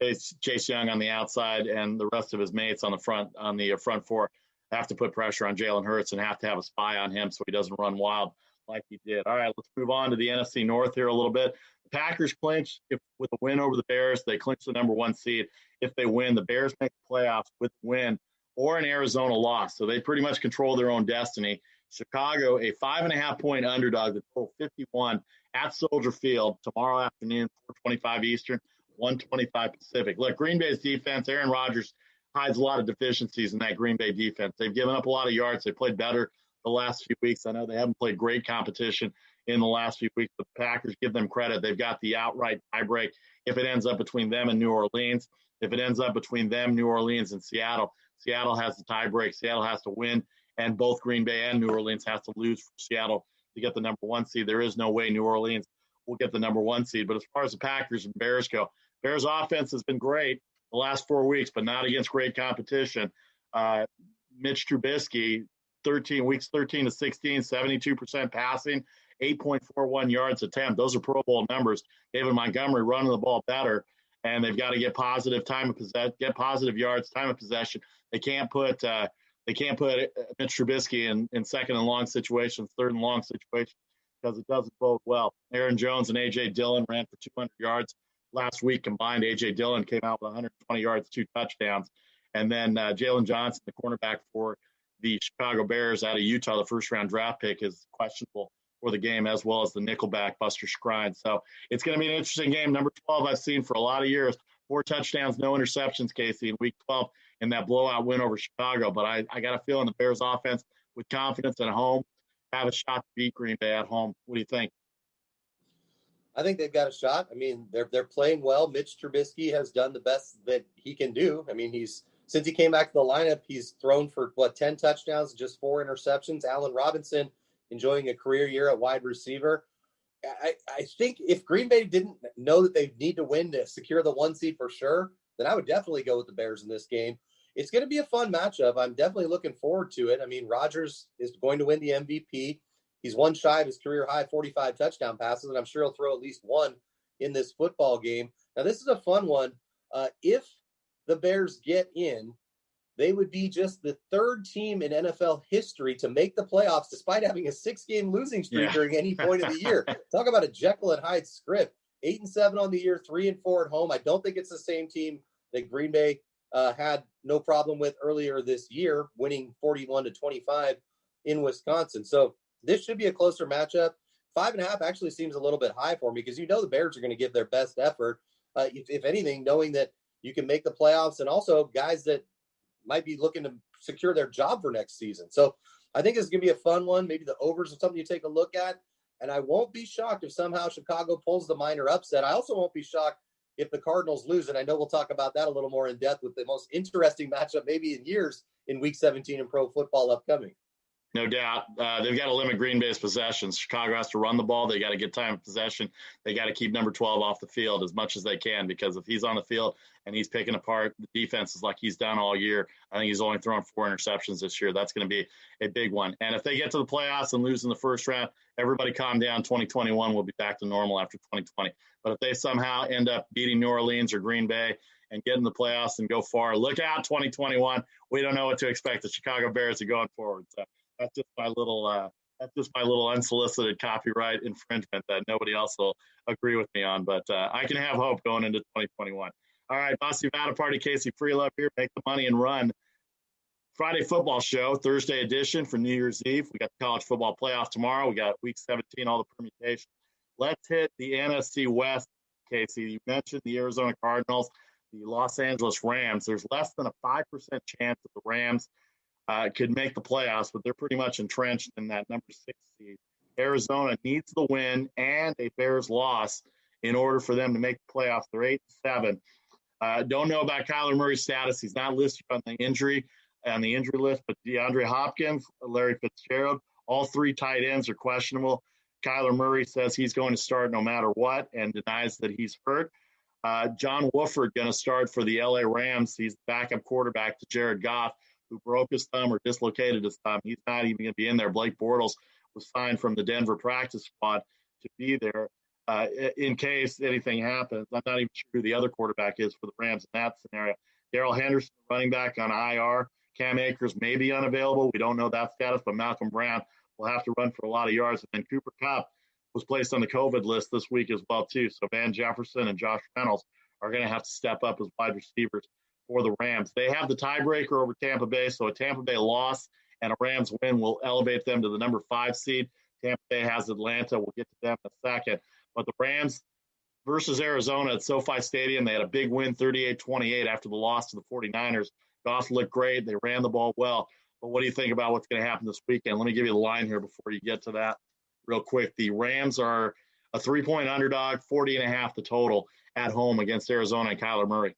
on the outside and the rest of his mates on the front four have to put pressure on Jalen Hurts and have to have a spy on him so he doesn't run wild like he did. All right, let's move on to the NFC North here a little bit. The Packers clinch with a win over the Bears. They clinch the number 1 seed. If they win, the Bears make the playoffs with a win or an Arizona loss. So they pretty much control their own destiny. Chicago, a 5.5-point underdog, the total 51 at Soldier Field tomorrow afternoon, 4:25 Eastern, 1:25 Pacific. Look, Green Bay's defense, Aaron Rodgers hides a lot of deficiencies in that Green Bay defense. They've given up a lot of yards. They played better the last few weeks. I know they haven't played great competition in the last few weeks, but the Packers, give them credit. They've got the outright tiebreak if it ends up between them and New Orleans. If it ends up between them, New Orleans, and Seattle, Seattle has the tiebreak. Seattle has to win, and both Green Bay and New Orleans has to lose for Seattle to get the number 1 seed. There is no way New Orleans will get the number 1 seed. But as far as the Packers and Bears go, Bears offense has been great the last 4 weeks, but not against great competition. Mitch Trubisky, 13 to 16, 72% passing, 8.41 yards attempt. Those are Pro Bowl numbers. David Montgomery running the ball better, and they've got to get positive time of possession, get positive yards, time of possession. They can't put Mitch Trubisky in second and long situations, third and long situations, because it doesn't bode well. Aaron Jones and A.J. Dillon ran for 200 yards last week combined. A.J. Dillon came out with 120 yards, 2 touchdowns. And then Jalen Johnson, the cornerback for the Chicago Bears out of Utah, the first-round draft pick, is questionable for the game, as well as the nickelback Buster Skrine. So it's going to be an interesting game. Number 12 I've seen for a lot of years. 4 touchdowns, no interceptions, Casey, in Week 12 in that blowout win over Chicago. But I got a feeling the Bears offense, with confidence at home, have a shot to beat Green Bay at home. What do you think? I think they've got a shot. I mean, they're playing well. Mitch Trubisky has done the best that he can do. I mean, since he came back to the lineup, he's thrown for 10 touchdowns, just 4 interceptions. Allen Robinson enjoying a career year at wide receiver. I think if Green Bay didn't know that they need to win to secure the 1 seed for sure, then I would definitely go with the Bears in this game. It's going to be a fun matchup. I'm definitely looking forward to it. I mean, Rodgers is going to win the MVP. He's one shy of his career high 45 touchdown passes, and I'm sure he'll throw at least one in this football game. Now, this is a fun one. If the Bears get in, they would be just the third team in NFL history to make the playoffs despite having a 6-game losing streak during any point of the year. Talk about a Jekyll and Hyde script. 8-7 on the year, 3-4 at home. I don't think it's the same team that Green Bay had no problem with earlier this year, winning 41-25 in Wisconsin. So this should be a closer matchup. 5.5 actually seems a little bit high for me because the Bears are going to give their best effort. If anything, knowing that you can make the playoffs and also guys that might be looking to secure their job for next season. So I think it's going to be a fun one. Maybe the overs are something you take a look at. And I won't be shocked if somehow Chicago pulls the minor upset. I also won't be shocked if the Cardinals lose. And I know we'll talk about that a little more in depth with the most interesting matchup maybe in years in Week 17 in pro football upcoming. No doubt. They've got to limit Green Bay's possessions. Chicago has to run the ball. They got to get time of possession. They got to keep number 12 off the field as much as they can, because if he's on the field and he's picking apart the defenses like he's done all year, I think he's only thrown 4 interceptions this year. That's going to be a big one. And if they get to the playoffs and lose in the first round, everybody calm down. 2021 will be back to normal after 2020. But if they somehow end up beating New Orleans or Green Bay and get in the playoffs and go far, look out 2021. We don't know what to expect. The Chicago Bears are going forward. So that's just my little unsolicited copyright infringement that nobody else will agree with me on. But I can have hope going into 2021. All right, Bossy Vada Party, Casey Freelove here. Make the money and run. Friday football show, Thursday edition for New Year's Eve. We got the college football playoff tomorrow. We got Week 17, all the permutations. Let's hit the NFC West, Casey. You mentioned the Arizona Cardinals, the Los Angeles Rams. There's less than a 5% chance that the Rams could make the playoffs, but they're pretty much entrenched in that number 6 seed. Arizona needs the win and a Bears loss in order for them to make the playoffs. They're 8-7. Don't know about Kyler Murray's status. He's not listed on the injury list, but DeAndre Hopkins, Larry Fitzgerald, all 3 tight ends are questionable. Kyler Murray says he's going to start no matter what and denies that he's hurt. John Wolford going to start for the LA Rams. He's the backup quarterback to Jared Goff, who broke his thumb or dislocated his thumb. He's not even going to be in there. Blake Bortles was signed from the Denver practice squad to be there in case anything happens. I'm not even sure who the other quarterback is for the Rams in that scenario. Darrell Henderson, running back on IR. Cam Akers may be unavailable. We don't know that status, but Malcolm Brown will have to run for a lot of yards. And then Cooper Kupp was placed on the COVID list this week as well, too. So Van Jefferson and Josh Reynolds are going to have to step up as wide receivers for the Rams. They have the tiebreaker over Tampa Bay, so a Tampa Bay loss and a Rams win will elevate them to the number 5 seed. Tampa Bay has Atlanta. We'll get to them in a second. But the Rams versus Arizona at SoFi Stadium, they had a big win, 38-28 after the loss to the 49ers. Goff looked great. They ran the ball well. But what do you think about what's going to happen this weekend? Let me give you the line here before you get to that real quick. The Rams are a 3-point underdog, 40.5 the total at home against Arizona and Kyler Murray.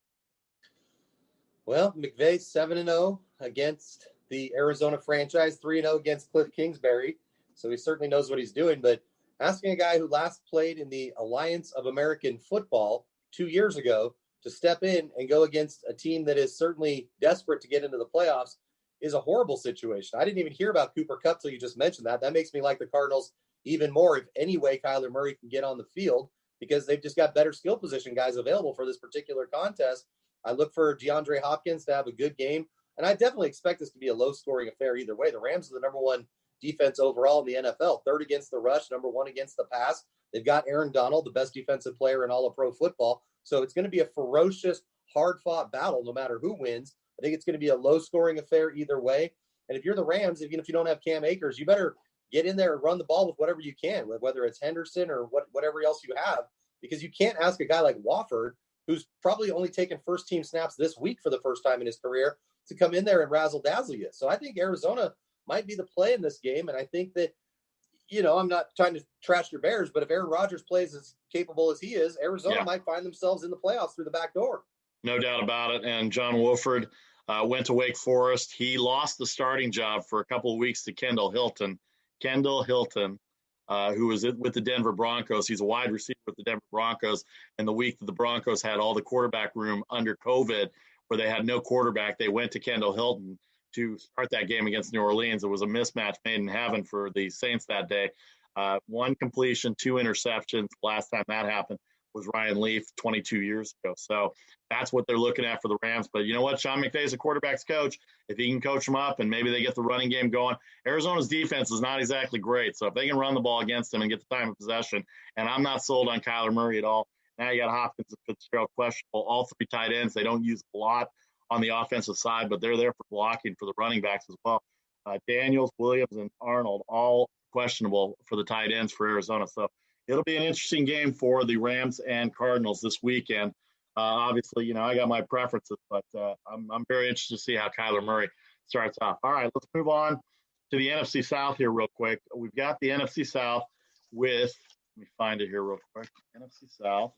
Well, McVay's 7-0 against the Arizona franchise, 3-0 against Cliff Kingsbury. So he certainly knows what he's doing. But asking a guy who last played in the Alliance of American Football 2 years ago to step in and go against a team that is certainly desperate to get into the playoffs is a horrible situation. I didn't even hear about Cooper Kupp till you just mentioned that. That makes me like the Cardinals even more if any way Kyler Murray can get on the field, because they've just got better skill position guys available for this particular contest. I look for DeAndre Hopkins to have a good game, and I definitely expect this to be a low-scoring affair either way. The Rams are the number 1 defense overall in the NFL, 3rd against the rush, number 1 against the pass. They've got Aaron Donald, the best defensive player in all of pro football. So it's going to be a ferocious, hard-fought battle no matter who wins. I think it's going to be a low-scoring affair either way. And if you're the Rams, even if you don't have Cam Akers, you better get in there and run the ball with whatever you can, whether it's Henderson or whatever else you have, because you can't ask a guy like Wofford, who's probably only taken first-team snaps this week for the first time in his career, to come in there and razzle-dazzle you. So I think Arizona might be the play in this game, and I think that, I'm not trying to trash your Bears, but if Aaron Rodgers plays as capable as he is, Arizona might find themselves in the playoffs through the back door. No doubt about it. And John Wolford went to Wake Forest. He lost the starting job for a couple of weeks to Kendall Hilton. Kendall Hilton who was with the Denver Broncos. He's a wide receiver with the Denver Broncos. And the week that the Broncos had all the quarterback room under COVID, where they had no quarterback, they went to Kendall Hilton to start that game against New Orleans. It was a mismatch made in heaven for the Saints that day. One completion, 2 interceptions. Last time that happened was Ryan Leaf 22 years ago. So that's what they're looking at for the Rams. But you know what? Sean McVay's a quarterback's coach. If he can coach them up and maybe they get the running game going, Arizona's defense is not exactly great. So if they can run the ball against them and get the time of possession, and I'm not sold on Kyler Murray at all. Now you got Hopkins and Fitzgerald questionable. All 3 tight ends, they don't use a lot on the offensive side, but they're there for blocking for the running backs as well. Daniels, Williams, and Arnold, all questionable for the tight ends for Arizona. So it'll be an interesting game for the Rams and Cardinals this weekend. Obviously, I got my preferences, but I'm very interested to see how Kyler Murray starts off. All right, let's move on to the NFC South here real quick. We've got the NFC South with, let me find it here real quick, NFC South.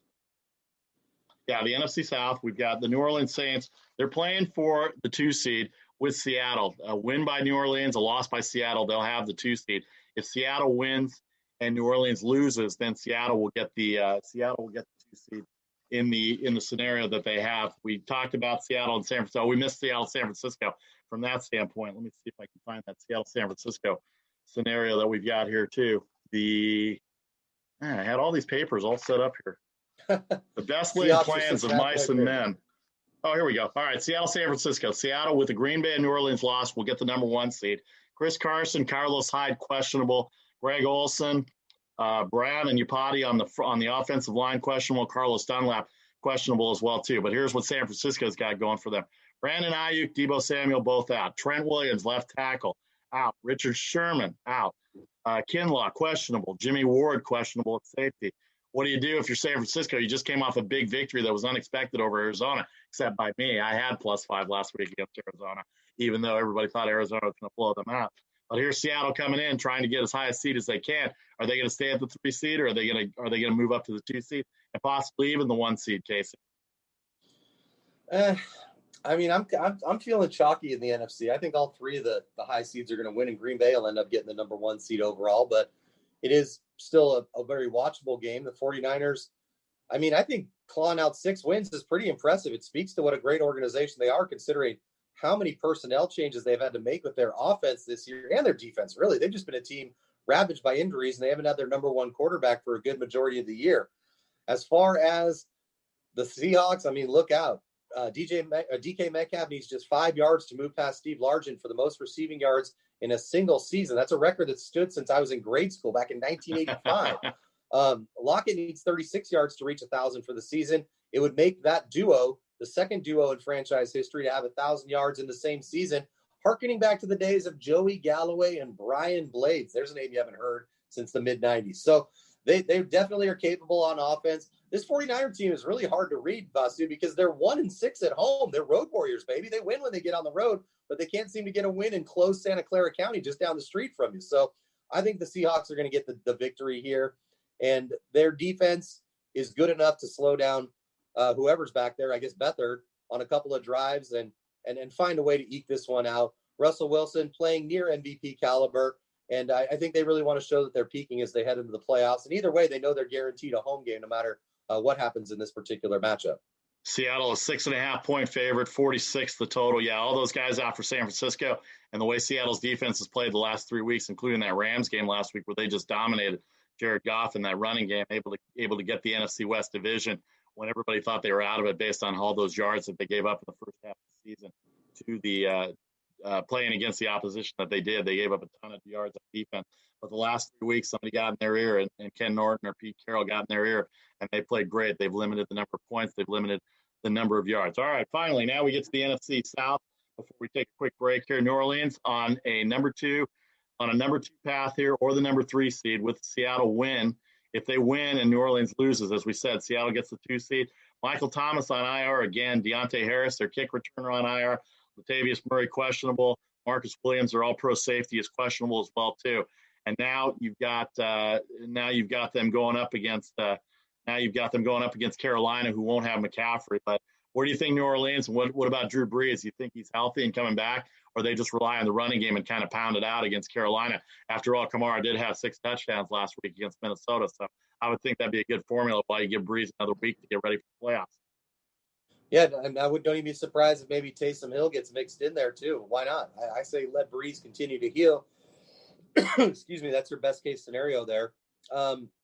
Yeah, the NFC South, we've got the New Orleans Saints. They're playing for the 2 seed with Seattle. A win by New Orleans, a loss by Seattle, they'll have the 2 seed. If Seattle wins and New Orleans loses, then Seattle will get the 2 seed in the scenario that they have. We talked about Seattle and San Francisco. We missed Seattle, San Francisco from that standpoint. Let me see if I can find that Seattle, San Francisco scenario that we've got here too. I had all these papers all set up here. The best laid plans of mice and men. Oh, here we go. All right, Seattle, San Francisco. Seattle with the Green Bay and New Orleans loss will get the number 1 seed. Chris Carson, Carlos Hyde questionable. Greg Olson, Brown, and Upati on the offensive line questionable. Carlos Dunlap questionable as well too. But here's what San Francisco's got going for them: Brandon Ayuk, Deebo Samuel both out. Trent Williams left tackle out. Richard Sherman out. Kinlaw questionable. Jimmy Ward questionable at safety. What do you do if you're San Francisco? You just came off a big victory that was unexpected over Arizona, except by me. I had +5 last week against Arizona, even though everybody thought Arizona was going to blow them out. But here's Seattle coming in, trying to get as high a seed as they can. Are they going to stay at the 3 seed, or are they going to move up to the 2 seed and possibly even the 1 seed, Casey? I'm feeling chalky in the NFC. I think all 3 of the high seeds are going to win, and Green Bay will end up getting the number 1 seed overall. But it is still a very watchable game. The 49ers, I think clawing out 6 wins is pretty impressive. It speaks to what a great organization they are, considering how many personnel changes they've had to make with their offense this year and their defense. Really, they've just been a team ravaged by injuries, and they haven't had their number 1 quarterback for a good majority of the year. As far as the Seahawks, look out. DK Metcalf needs just 5 yards to move past Steve Largent for the most receiving yards in a single season. That's a record that stood since I was in grade school back in 1985. Lockett needs 36 yards to reach 1,000 for the season. It would make that duo the second duo in franchise history to have 1,000 yards in the same season, harkening back to the days of Joey Galloway and Brian Blades. There's a name you haven't heard since the mid-'90s. So they definitely are capable on offense. This 49er team is really hard to read, Vasu, because they're 1-6 at home. They're road warriors, baby. They win when they get on the road, but they can't seem to get a win in close Santa Clara County just down the street from you. So I think the Seahawks are going to get the victory here, and their defense is good enough to slow down whoever's back there, I guess Beathard, on a couple of drives and find a way to eke this one out. Russell Wilson playing near MVP caliber, and I think they really want to show that they're peaking as they head into the playoffs. And either way, they know they're guaranteed a home game no matter what happens in this particular matchup. Seattle, a 6.5-point favorite, 46 the total. Yeah, all those guys out for San Francisco, and the way Seattle's defense has played the last 3 weeks, including that Rams game last week where they just dominated Jared Goff in that running game, able to get the NFC West division when everybody thought they were out of it based on all those yards that they gave up in the first half of the season to the playing against the opposition that they did. They gave up a ton of yards on defense. But the last 3 weeks, somebody got in their ear, and Ken Norton or Pete Carroll got in their ear, and they played great. They've limited the number of points. They've limited the number of yards. All right, finally, now we get to the NFC South. Before we take a quick break here, New Orleans on a number two path here, or the number 3 seed with Seattle win. If they win and New Orleans loses, as we said, Seattle gets the 2 seed. Michael Thomas on IR again. Deontay Harris, their kick returner, on IR. Latavius Murray questionable. Marcus Williams, their all-pro safety, is questionable as well too. And now you've got them going up against Carolina, who won't have McCaffrey. But where do you think New Orleans? What about Drew Brees? You think he's healthy and coming back, or they just rely on the running game and kind of pound it out against Carolina. After all, Kamara did have 6 touchdowns last week against Minnesota, so I would think that'd be a good formula while you give Breeze another week to get ready for the playoffs. Yeah, and don't even be surprised if maybe Taysom Hill gets mixed in there too. Why not? I say let Breeze continue to heal. Excuse me, that's your best case scenario there.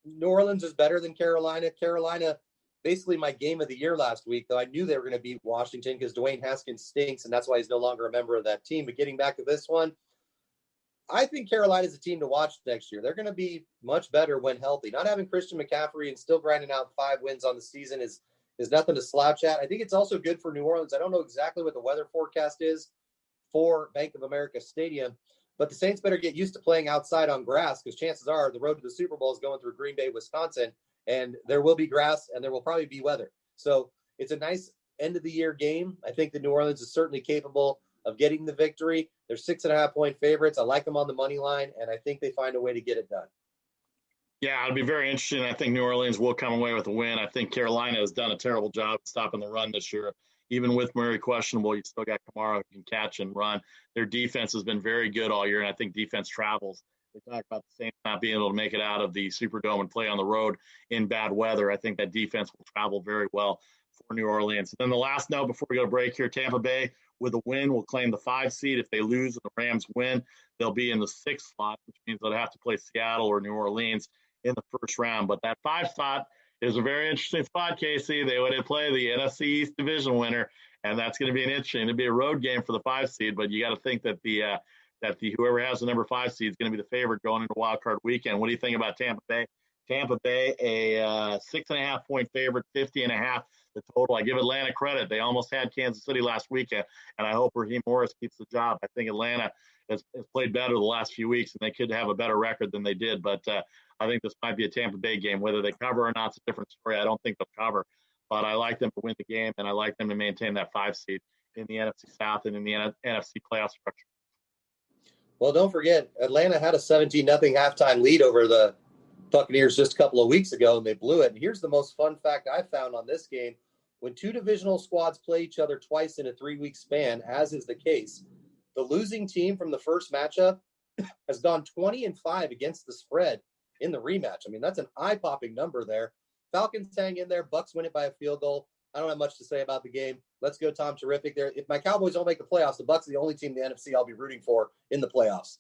New Orleans is better than Carolina. Carolina, basically my game of the year last week, though I knew they were going to beat Washington because Dwayne Haskins stinks, and that's why he's no longer a member of that team. But getting back to this one, I think Carolina is a team to watch next year. They're going to be much better when healthy. Not having Christian McCaffrey and still grinding out 5 wins on the season is nothing to slouch at. I think it's also good for New Orleans. I don't know exactly what the weather forecast is for Bank of America Stadium, but the Saints better get used to playing outside on grass because chances are the road to the Super Bowl is going through Green Bay, Wisconsin, and there will be grass and there will probably be weather. So it's a nice end of the year game. I think the New Orleans is certainly capable of getting the victory. They're 6.5-point favorites. I like them on the money line, and I think they find a way to get it done. Yeah, it'll be very interesting. I think New Orleans will come away with a win. I think Carolina has done a terrible job stopping the run this year. Even with Murray questionable, you still got Kamara who can catch and run. Their defense has been very good all year, and I think defense travels. They talk about the Saints not being able to make it out of the Superdome and play on the road in bad weather. I think that defense will travel very well for New Orleans. And then the last note before we go to break here, Tampa Bay with a win will claim the 5 seed. If they lose and the Rams win, they'll be in the 6th slot, which means they'll have to play Seattle or New Orleans in the first round. But that 5 spot is a very interesting spot, Casey. They would play the NFC East division winner, and that's going to be an interesting. It'll be a road game for the 5 seed, but you got to think that the whoever has the number 5 seed is going to be the favorite going into Wild Card Weekend. What do you think about Tampa Bay? Tampa Bay, a 6.5-point favorite, 50.5 the total. I give Atlanta credit. They almost had Kansas City last weekend, and I hope Raheem Morris keeps the job. I think Atlanta has played better the last few weeks, and they could have a better record than they did. But I think this might be a Tampa Bay game. Whether they cover or not is a different story. I don't think they'll cover, but I like them to win the game, and I like them to maintain that 5 seed in the NFC South and in the NFC playoff structure. Well, don't forget, Atlanta had a 17-0 halftime lead over the Buccaneers just a couple of weeks ago, and they blew it. And here's the most fun fact I found on this game. When 2 divisional squads play each other twice in a 3-week span, as is the case, the losing team from the first matchup has gone 20-5 against the spread in the rematch. I mean, that's an eye-popping number there. Falcons hang in there. Bucks win it by a field goal. I don't have much to say about the game. Let's go, Tom. Terrific there. If my Cowboys don't make the playoffs, the Bucks are the only team in the NFC I'll be rooting for in the playoffs.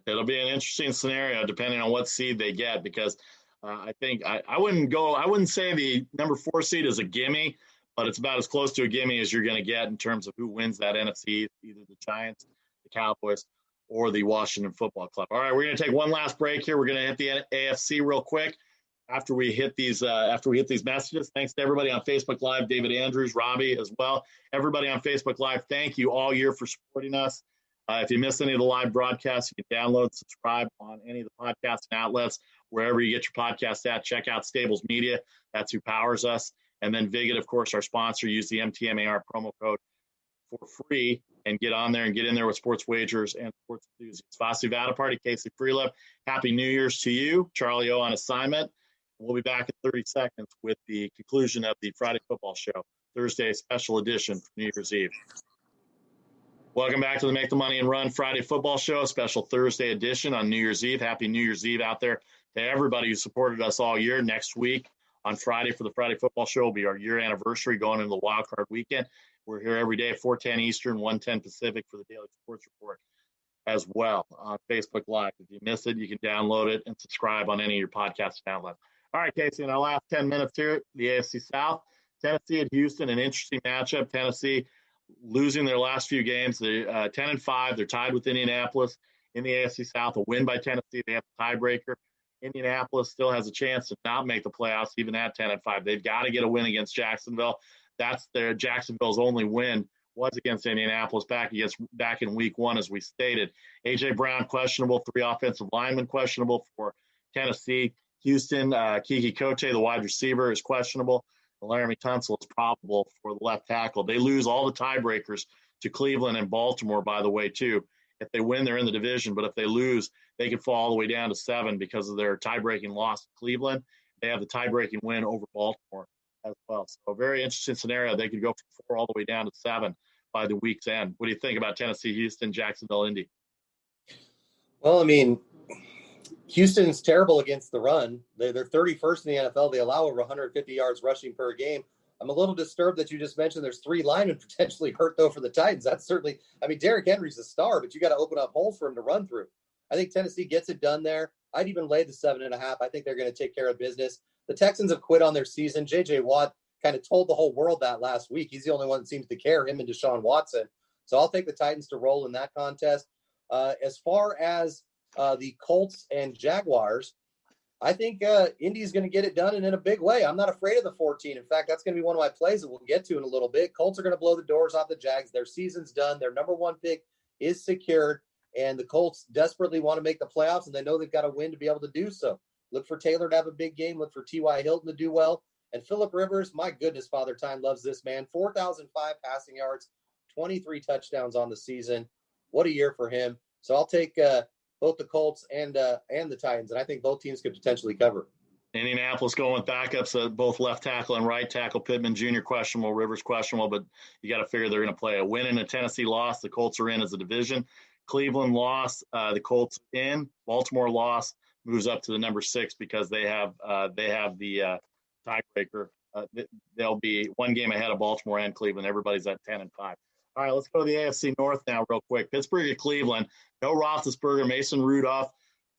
It'll be an interesting scenario depending on what seed they get, because I think I wouldn't say the number 4 seed is a gimme, but it's about as close to a gimme as you're going to get in terms of who wins that NFC, either the Giants, the Cowboys, or the Washington Football Club. All right, we're going to take one last break here. We're going to hit the AFC real quick after we hit these messages. Thanks to everybody on Facebook Live, David Andrews, Robbie as well. Everybody on Facebook Live, thank you all year for supporting us. If you missed any of the live broadcasts, you can download, subscribe on any of the podcasting outlets, wherever you get your podcast at. Check out Stables Media. That's who powers us. And then Viget, of course, our sponsor. Use the MTMAR promo code for free and get on there and get in there with sports wagers and sports enthusiasts. Vasu Vada Party, Casey Freelip. Happy New Year's to you. Charlie O on assignment. We'll be back in 30 seconds with the conclusion of the Friday Football Show, Thursday special edition for New Year's Eve. Welcome back to the Make the Money and Run Friday Football Show, special Thursday edition on New Year's Eve. Happy New Year's Eve out there to everybody who supported us all year. Next week on Friday for the Friday Football Show will be our year anniversary going into the Wild Card Weekend. We're here every day at 4:10 Eastern, 1:10 Pacific for the Daily Sports Report as well on Facebook Live. If you miss it, you can download it and subscribe on any of your podcast outlets. All right, Casey, in our last 10 minutes here, the AFC South, Tennessee at Houston, an interesting matchup. Tennessee losing their last few games. They're 10-5. They're tied with Indianapolis in the AFC South. A win by Tennessee. They have a tiebreaker. Indianapolis still has a chance to not make the playoffs, even at 10-5. They've got to get a win against Jacksonville. That's Jacksonville's only win was against Indianapolis back in week 1, as we stated. A.J. Brown questionable. 3 offensive linemen questionable for Tennessee. Houston, Kiki Kote, the wide receiver, is questionable. Laramie Tunsil is probable for the left tackle. They lose all the tiebreakers to Cleveland and Baltimore, by the way, too. If they win, they're in the division. But if they lose, they could fall all the way down to 7 because of their tie-breaking loss to Cleveland. They have the tie-breaking win over Baltimore as well. So a very interesting scenario. They could go from 4 all the way down to 7. by the week's end. What do you think about Tennessee, Houston, Jacksonville, Indy? Well, I mean, Houston's terrible against the run. They're 31st in the NFL. They allow over 150 yards rushing per game. I'm a little disturbed that you just mentioned there's 3 linemen potentially hurt, though, for the Titans. That's certainly – I mean, Derrick Henry's a star, but you got to open up holes for him to run through. I think Tennessee gets it done there. I'd even lay the 7.5. I think they're going to take care of business. The Texans have quit on their season. J.J. Watt kind of told the whole world that last week. He's the only one that seems to care, him and Deshaun Watson. So I'll take the Titans to roll in that contest. As far as the Colts and Jaguars, I think Indy's going to get it done and in a big way. I'm not afraid of the 14. In fact, that's going to be one of my plays that we'll get to in a little bit. Colts are going to blow the doors off the Jags. Their season's done. Their number 1 pick is secured, and the Colts desperately want to make the playoffs, and they know they've got to win to be able to do so. Look for Taylor to have a big game. Look for T.Y. Hilton to do well. And Phillip Rivers, my goodness, Father Time loves this man. 4,005 passing yards, 23 touchdowns on the season. What a year for him. So I'll take both the Colts and the Titans, and I think both teams could potentially cover. Indianapolis going with backups at both left tackle and right tackle. Pittman Jr. questionable, Rivers questionable, but you got to figure they're going to play. A win and a Tennessee loss. The Colts are in as a division. Cleveland loss. The Colts in. Baltimore loss moves up to the number 6 because they have the tiebreaker. They'll be 1 game ahead of Baltimore and Cleveland. Everybody's at 10-5. All right, let's go to the AFC North now real quick. Pittsburgh at Cleveland. No Roethlisberger, Mason Rudolph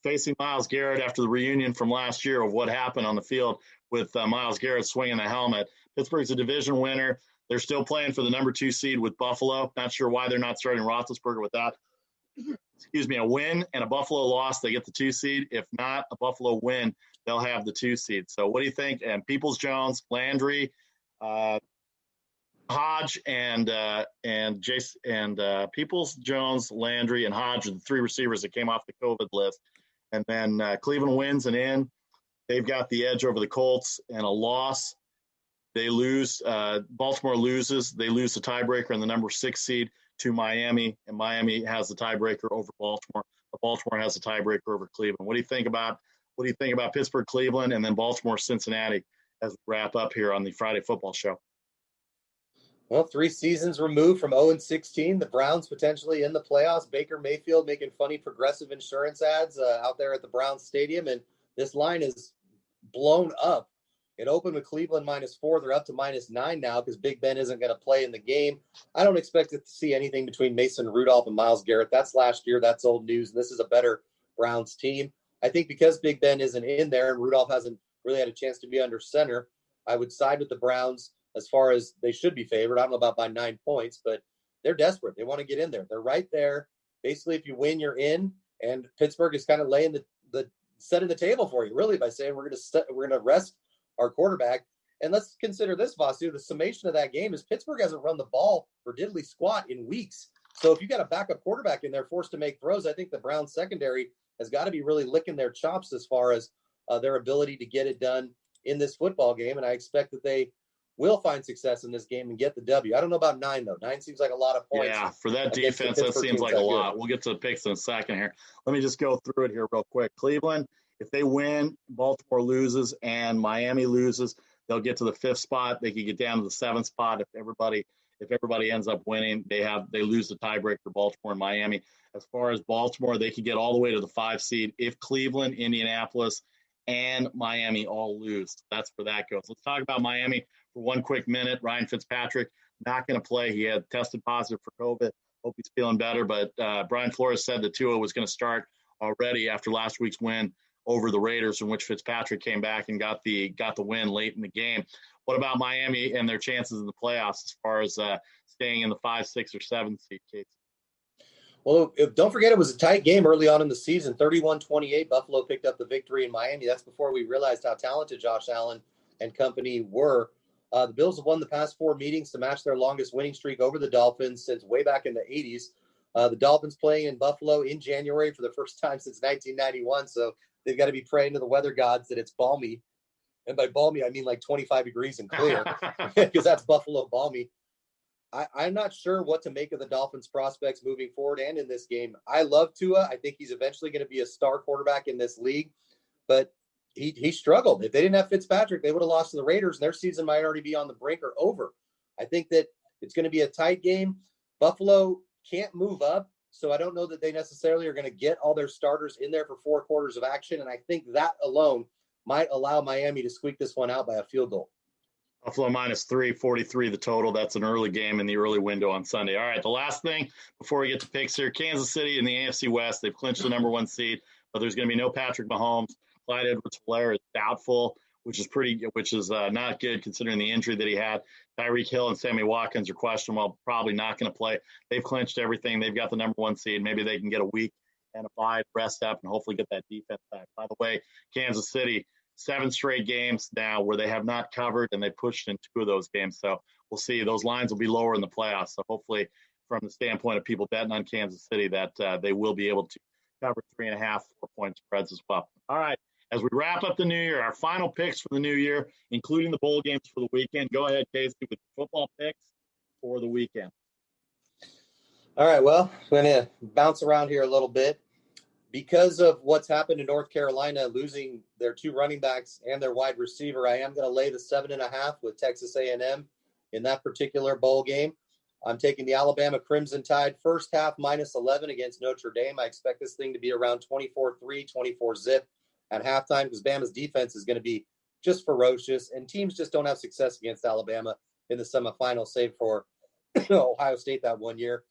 facing Myles Garrett after the reunion from last year of what happened on the field with Myles Garrett swinging the helmet. Pittsburgh's a division winner. They're still playing for the number 2 seed with Buffalo. Not sure why they're not starting Roethlisberger with that. A win and a Buffalo loss, they get the 2 seed. If not, a Buffalo win, they'll have the 2 seed. So what do you think? And Peoples-Jones, Landry, Hodge and Jace and Peoples-Jones, Landry, and Hodge are the 3 receivers that came off the COVID list. And then Cleveland wins and in. They've got the edge over the Colts, and a loss. They lose. Baltimore loses. They lose the tiebreaker in the number 6 seed to Miami, and Miami has the tiebreaker over Baltimore. But Baltimore has the tiebreaker over Cleveland. What do you think about Pittsburgh, Cleveland, and then Baltimore, Cincinnati as we wrap up here on the Friday Football Show? Well, 3 seasons removed from 0-16, the Browns potentially in the playoffs. Baker Mayfield making funny Progressive insurance ads out there at the Browns Stadium, and this line is blown up. It opened with Cleveland -4. They're up to -9 now because Big Ben isn't going to play in the game. I don't expect to see anything between Mason Rudolph and Myles Garrett. That's last year. That's old news. And this is a better Browns team. I think because Big Ben isn't in there and Rudolph hasn't really had a chance to be under center, I would side with the Browns as far as they should be favored. I don't know about by 9 points, but they're desperate. They want to get in there. They're right there. Basically, if you win, you're in. And Pittsburgh is kind of laying the setting the table for you, really, by saying we're going to rest our quarterback. And let's consider this, Vasu. The summation of that game is Pittsburgh hasn't run the ball for diddly squat in weeks. So if you got a backup quarterback in there forced to make throws, I think the Browns secondary has got to be really licking their chops as far as their ability to get it done in this football game. And I expect that they will find success in this game and get the W. I don't know about 9, though. 9 seems like a lot of points. Yeah, for that defense, that seems like a lot. Good. We'll get to the picks in a second here. Let me just go through it here real quick. Cleveland, if they win, Baltimore loses, and Miami loses, they'll get to the 5th spot. They could get down to the 7th spot if everybody ends up winning. They lose the tiebreaker, Baltimore and Miami. As far as Baltimore, they could get all the way to the 5 seed if Cleveland, Indianapolis, and Miami all lose. That's where that goes. Let's talk about Miami for one quick minute. Ryan Fitzpatrick not going to play. He had tested positive for COVID. Hope he's feeling better. But Brian Flores said that Tua was going to start already after last week's win over the Raiders, in which Fitzpatrick came back and got the win late in the game. What about Miami and their chances in the playoffs as far as staying in the 5, 6, or 7 seed, Casey? Well, don't forget it was a tight game early on in the season, 31-28. Buffalo picked up the victory in Miami. That's before we realized how talented Josh Allen and company were. The Bills have won the past 4 meetings to match their longest winning streak over the Dolphins since way back in the 80s. The Dolphins playing in Buffalo in January for the first time since 1991, so they've got to be praying to the weather gods that it's balmy. And by balmy, I mean like 25 degrees and clear, because that's Buffalo balmy. I'm not sure what to make of the Dolphins' prospects moving forward and in this game. I love Tua. I think he's eventually going to be a star quarterback in this league, but he struggled. If they didn't have Fitzpatrick, they would have lost to the Raiders, and their season might already be on the brink or over. I think that it's going to be a tight game. Buffalo can't move up, so I don't know that they necessarily are going to get all their starters in there for 4 quarters of action, and I think that alone might allow Miami to squeak this one out by a field goal. Buffalo -3, 43 the total. That's an early game in the early window on Sunday. All right, the last thing before we get to picks here, Kansas City in the AFC West. They've clinched the number 1 seed, but there's going to be no Patrick Mahomes. Clyde Edwards-Helaire is doubtful, which is not good considering the injury that he had. Tyreek Hill and Sammy Watkins are questionable, probably not going to play. They've clinched everything. They've got the number 1 seed. Maybe they can get a week and a bye, rest up, and hopefully get that defense back. By the way, Kansas City, 7 straight games now where they have not covered, and they pushed in 2 of those games. So we'll see. Those lines will be lower in the playoffs. So hopefully, from the standpoint of people betting on Kansas City, that they will be able to cover 3.5, 4-point spreads as well. All right. As we wrap up the new year, our final picks for the new year, including the bowl games for the weekend. Go ahead, Casey, with the football picks for the weekend. All right. Well, I'm going to bounce around here a little bit. Because of what's happened in North Carolina, losing their 2 running backs and their wide receiver, I am going to lay the 7.5 with Texas A&M in that particular bowl game. I'm taking the Alabama Crimson Tide first half -11 against Notre Dame. I expect this thing to be around 24-3, 24-zip at halftime because Bama's defense is going to be just ferocious, and teams just don't have success against Alabama in the semifinals, save for Ohio State that one year.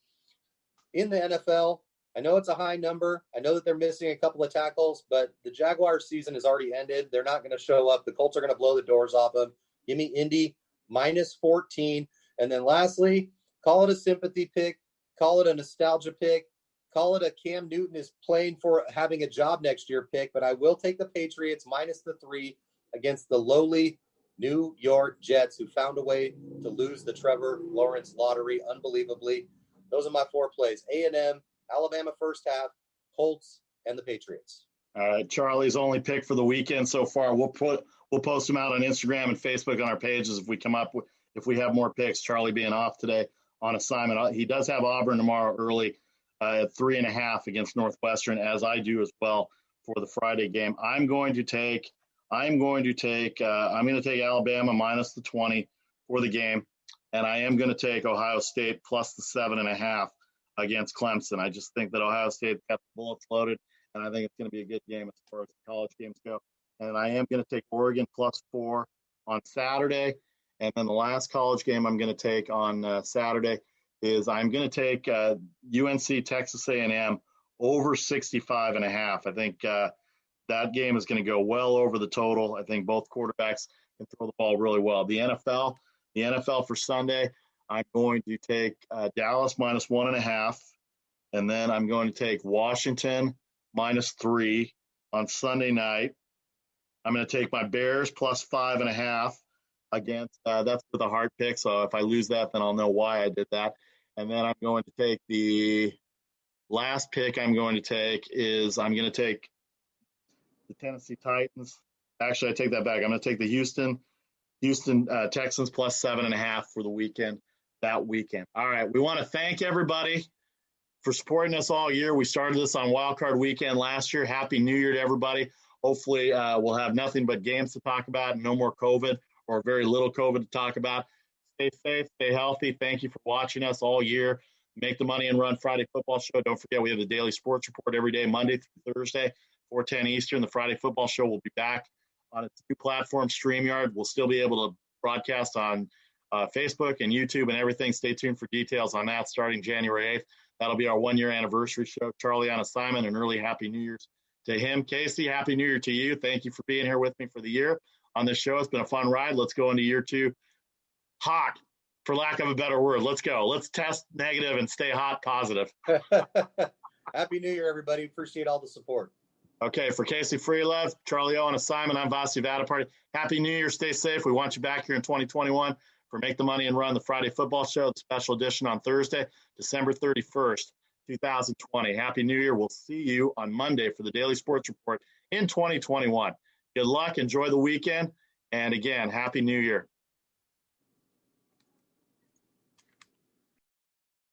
In the NFL, I know it's a high number. I know that they're missing a couple of tackles, but the Jaguars season has already ended. They're not going to show up. The Colts are going to blow the doors off them. Give me Indy -14. And then lastly, call it a sympathy pick. Call it a nostalgia pick. Call it a Cam Newton is playing for having a job next year pick. But I will take the Patriots -3 against the lowly New York Jets, who found a way to lose the Trevor Lawrence lottery unbelievably. Those are my 4 plays. A&M, Alabama first half, Colts, and the Patriots. All right, Charlie's only pick for the weekend so far. We'll post them out on Instagram and Facebook on our pages if we have more picks. Charlie being off today on assignment. He does have Auburn tomorrow early at 3.5 against Northwestern, as I do as well for the Friday game. I'm going to take Alabama -20 for the game, and I am going to take Ohio State plus the 7.5 against Clemson. I just think that Ohio State's got the bullets loaded, and I think it's going to be a good game as far as the college games go. And I am going to take Oregon +4 on Saturday. And then the last college game I'm going to take on Saturday is I'm going to take UNC Texas A&M over 65.5. I think that game is going to go well over the total. I think both quarterbacks can throw the ball really well. The NFL for Sunday, I'm going to take Dallas -1.5, and then I'm going to take Washington -3 on Sunday night. I'm going to take my Bears +5.5 against. That's with a hard pick, so if I lose that, then I'll know why I did that. And then I'm going to take the last pick. I'm going to take the Tennessee Titans. Actually, I take that back. I'm going to take the Houston Texans +7.5 for the weekend. That weekend. All right. We want to thank everybody for supporting us all year. We started this on Wildcard Weekend last year. Happy New Year to everybody. Hopefully we'll have nothing but games to talk about, no more COVID or very little COVID to talk about. Stay safe, stay healthy. Thank you for watching us all year. Make the Money and Run Friday Football Show. Don't forget we have the Daily Sports Report every day, Monday through Thursday, 4:10 Eastern. The Friday Football Show will be back on its new platform, StreamYard. We'll still be able to broadcast on Facebook and YouTube and everything. Stay tuned for details on that starting January 8th. That'll be our 1-year anniversary show. Charlie on assignment, and early Happy New Year's to him. Casey, Happy New Year to you. Thank you for being here with me for the year on this show. It's been a fun ride. Let's go into year 2 hot, for lack of a better word. Let's go. Let's test negative and stay hot positive. Happy New Year, everybody. Appreciate all the support. Okay, for Casey Freelove, Charlie O on assignment, I'm Vasi Vadaparty. Happy New Year. Stay safe. We want you back here in 2021 for Make the Money and Run, the Friday Football Show, the special edition on Thursday, December 31st, 2020. Happy New Year. We'll see you on Monday for the Daily Sports Report in 2021. Good luck. Enjoy the weekend. And again, Happy New Year.